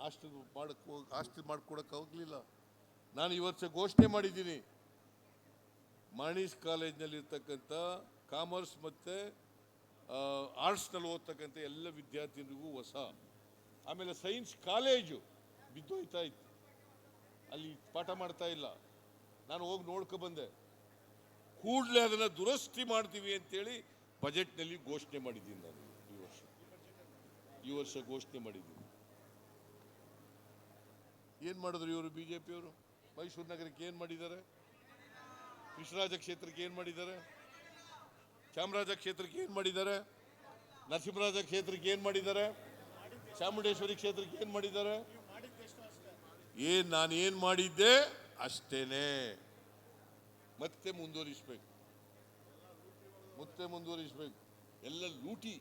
ಹಾಸ್ಟೆಲ್ ಮಾಡ್ಕೊಡಕ್ಕೆ ಹೋಗಲಿಲ್ಲ. ನಾನು ಈ ವರ್ಷ ಘೋಷಣೆ ಮಾಡಿದ್ದೀನಿ, ಮಾಂಡೀಸ್ ಕಾಲೇಜ್ನಲ್ಲಿರ್ತಕ್ಕಂಥ ಕಾಮರ್ಸ್ ಮತ್ತು ಆರ್ಟ್ಸ್ನಲ್ಲಿ ಓದ್ತಕ್ಕಂಥ ಎಲ್ಲ ವಿದ್ಯಾರ್ಥಿನಿಗೂ ಹೊಸ. ಆಮೇಲೆ ಸೈನ್ಸ್ ಕಾಲೇಜು ಬಿದ್ದೋಯ್ತಾ ಇತ್ತು, ಅಲ್ಲಿ ಪಾಠ ಮಾಡ್ತಾ ಇಲ್ಲ. ನಾನು ಹೋಗಿ ನೋಡ್ಕೊಬಂದೆ. ಕೂಡಲೇ ಅದನ್ನು ದುರಸ್ತಿ ಮಾಡ್ತೀವಿ ಅಂತೇಳಿ ಬಜೆಟ್ನಲ್ಲಿ ಘೋಷಣೆ ಮಾಡಿದ್ದೀನಿ. ನಾನು ಈ ವರ್ಷ ಘೋಷಣೆ ಮಾಡಿದ್ದೀನಿ. ಏನು ಮಾಡಿದ್ರು ಇವರು ಬಿಜೆಪಿಯವರು? ಮೈಸೂರು ನಗರಕ್ಕೆ ಏನು ಮಾಡಿದ್ದಾರೆ? ಕೃಷ್ಣರಾಜ ಕ್ಷೇತ್ರಕ್ಕೆ ಏನು ಮಾಡಿದ್ದಾರೆ? ಚಾಮರಾಜ ಕ್ಷೇತ್ರಕ್ಕೆ ಏನು ಮಾಡಿದ್ದಾರೆ? ನರಸಿಂಹರಾಜ ಕ್ಷೇತ್ರಕ್ಕೆ ಏನು ಮಾಡಿದ್ದಾರೆ? ಚಾಮುಂಡೇಶ್ವರಿ ಕ್ಷೇತ್ರಕ್ಕೆ ಏನು ಮಾಡಿದ್ದಾರೆ? ನಾನು ಏನು ಮಾಡಿದ್ದೆ ಅಷ್ಟೇನೆ. ಮತ್ತೆ ಮುಂದುವರಿಸಬೇಕು. ಎಲ್ಲ ಲೂಟಿ,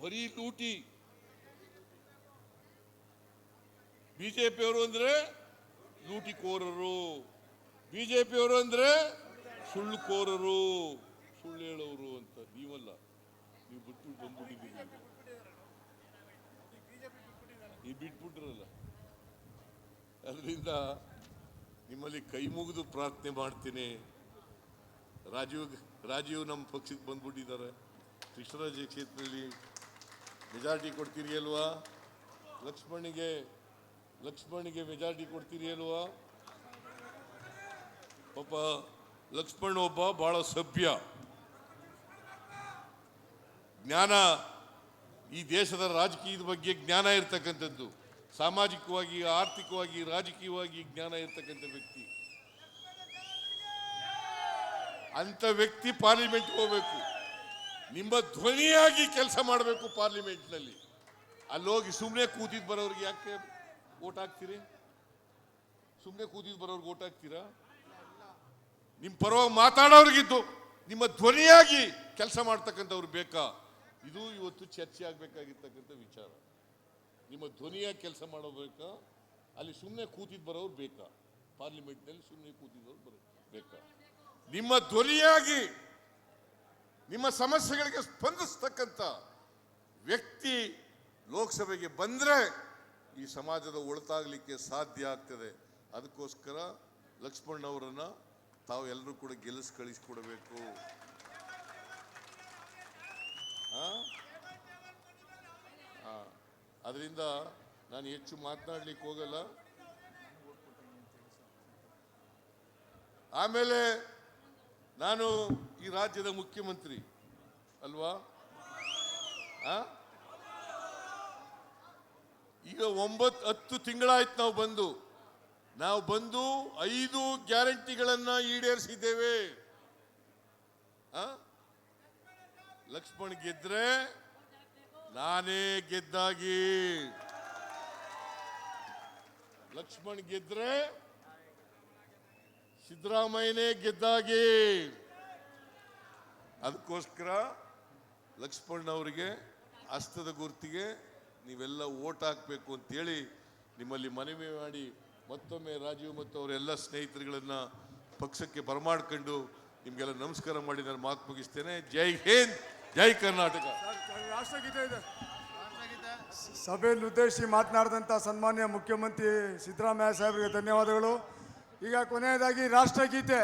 ಬರೀ ಲೂಟಿ. ಬಿಜೆಪಿಯವರು ಅಂದ್ರೆ ಲೂಟಿಕೋರರು, ಬಿಜೆಪಿಯವರು ಅಂದ್ರೆ ಸುಳ್ಳುಕೋರರು, ಸುಳ್ಳು ಹೇಳೋರು ಅಂತ. ನೀವಲ್ಲ, ನೀವು ಬಿಟ್ಟು ಬಂದ್ಬಿಟ್ಟಿದ್ದೀರಿ. ನೀವು ಬಿಟ್ಬಿಟ್ರಲ್ಲ. ಅದರಿಂದ ನಿಮ್ಮಲ್ಲಿ ಕೈ ಮುಗಿದು ಪ್ರಾರ್ಥನೆ ಮಾಡ್ತೀನಿ. ರಾಜೀವ್ ನಮ್ಮ ಪಕ್ಷಕ್ಕೆ ಬಂದ್ಬಿಟ್ಟಿದ್ದಾರೆ. ಕೃಷ್ಣರಾಜ ಕ್ಷೇತ್ರದಲ್ಲಿ ಮೆಜಾರಿಟಿ ಕೊಡ್ತೀರಿ ಅಲ್ವಾ? ಲಕ್ಷ್ಮಣ್ಣಿಗೆ ಮೆಜಾರಿಟಿ ಕೊಡ್ತೀರಿ ಅಲ್ವಾ? ಪಾಪ ಲಕ್ಷ್ಮಣ್ ಒಬ್ಬ ಬಹಳ ಸಭ್ಯ, ಜ್ಞಾನ, ಈ ದೇಶದ ರಾಜಕೀಯದ ಬಗ್ಗೆ ಜ್ಞಾನ ಇರ್ತಕ್ಕಂಥದ್ದು, ಸಾಮಾಜಿಕವಾಗಿ, ಆರ್ಥಿಕವಾಗಿ, ರಾಜಕೀಯವಾಗಿ ಜ್ಞಾನ ಇರ್ತಕ್ಕಂಥ ವ್ಯಕ್ತಿ. ಅಂತ ವ್ಯಕ್ತಿ ಪಾರ್ಲಿಮೆಂಟ್ ಹೋಗ್ಬೇಕು, ನಿಮ್ಮ ಧ್ವನಿಯಾಗಿ ಕೆಲಸ ಮಾಡಬೇಕು ಪಾರ್ಲಿಮೆಂಟ್ನಲ್ಲಿ. ಅಲ್ಲೋಗಿ ಸುಮ್ಮನೆ ಕೂತಿದ್ ಬರೋರಿಗೆ ಯಾಕೆ ಓಟ್ ಹಾಕ್ತೀರಿ? ಸುಮ್ಮನೆ ಕೂತಿದ್ ಬರೋರ್ಗೆ ಓಟ್ ಹಾಕ್ತೀರಾ? ನಿಮ್ಮ ಪರವಾಗಿ ಮಾತಾಡೋರಿಗಿದ್ದು ನಿಮ್ಮ ಧ್ವನಿಯಾಗಿ ಕೆಲಸ ಮಾಡ್ತಕ್ಕಂಥವ್ರು ಬೇಕಾ? ಇದು ಇವತ್ತು ಚರ್ಚೆ ಆಗ್ಬೇಕಾಗಿರ್ತಕ್ಕಂಥ ವಿಚಾರ. ನಿಮ್ಮ ಧ್ವನಿಯಾಗಿ ಕೆಲಸ ಮಾಡೋಬೇಕಾ? ಅಲ್ಲಿ ಸುಮ್ಮನೆ ಕೂತಿದ್ ಬರೋರು ಬೇಕಾ? ಪಾರ್ಲಿಮೆಂಟ್ನಲ್ಲಿ ಸುಮ್ಮನೆ ಕೂತಿದ್ದವ್ರು ಬೇಕಾ? ನಿಮ್ಮ ಧ್ವನಿಯಾಗಿ ನಿಮ್ಮ ಸಮಸ್ಯೆಗಳಿಗೆ ಸ್ಪಂದಿಸ್ತಕ್ಕಂಥ ವ್ಯಕ್ತಿ ಲೋಕಸಭೆಗೆ ಬಂದ್ರೆ ಈ ಸಮಾಜದ ಒಳಿತಾಗಲಿಕ್ಕೆ ಸಾಧ್ಯ ಆಗ್ತದೆ. ಅದಕ್ಕೋಸ್ಕರ ಲಕ್ಷ್ಮಣ್ ಅವರನ್ನ ತಾವು ಎಲ್ಲರೂ ಕೂಡ ಗೆಲ್ಲಿಸಿ ಕಳಿಸಿಕೊಡಬೇಕು. ಅದರಿಂದ ನಾನು ಹೆಚ್ಚು ಮಾತನಾಡ್ಲಿಕ್ಕೆ ಹೋಗಲ್ಲ. ಆಮೇಲೆ ನಾನು ಈ ರಾಜ್ಯದ ಮುಖ್ಯಮಂತ್ರಿ ಅಲ್ವಾ? ಈಗ 9-10 ತಿಂಗಳಾಯ್ತು ನಾವು ಬಂದು 5 ಗ್ಯಾರಂಟಿಗಳನ್ನ ಈಡೇರಿಸಿದ್ದೇವೆ. ಲಕ್ಷ್ಮಣ್ ಗೆದ್ರೆ ನಾನೇ ಗೆದ್ದಾಗಿ, ಲಕ್ಷ್ಮಣ್ ಗೆದ್ರೆ ಸಿದ್ದರಾಮಯ್ಯನೇ ಗೆದ್ದಾಗಿ. ಅದಕ್ಕೋಸ್ಕರ ಲಕ್ಷ್ಮಣ್ ಅವರಿಗೆ ಹಸ್ತದ ಗುರುತಿಗೆ ನೀವೆಲ್ಲ ಓಟ್ ಹಾಕಬೇಕು ಅಂತೇಳಿ ನಿಮ್ಮಲ್ಲಿ ಮನವಿ ಮಾಡಿ ಮತ್ತೊಮ್ಮೆ ರಾಜೀವ್ ಮತ್ತು ಅವರೆಲ್ಲ ಸ್ನೇಹಿತರುಗಳನ್ನ ಪಕ್ಷಕ್ಕೆ ಬರಮಾಡ್ಕೊಂಡು ನಿಮಗೆಲ್ಲ ನಮಸ್ಕಾರ ಮಾಡಿ ನಾನು ಮಾತು ಮುಗಿಸ್ತೇನೆ. ಜೈ ಹಿಂದ್, ಜೈ ಕರ್ನಾಟಕ. ರಾಷ್ಟ್ರಗೀತೆ ಇದೆ. ಸಭೆಯಲ್ಲಿ ಉದ್ದೇಶಿಸಿ ಮಾತನಾಡಿದಂಥ ಸನ್ಮಾನ್ಯ ಮುಖ್ಯಮಂತ್ರಿ ಸಿದ್ದರಾಮಯ್ಯ ಸಾಹೇಬರಿಗೆ ಧನ್ಯವಾದಗಳು. ಈಗ ಕೊನೆಯದಾಗಿ ರಾಷ್ಟ್ರಗೀತೆ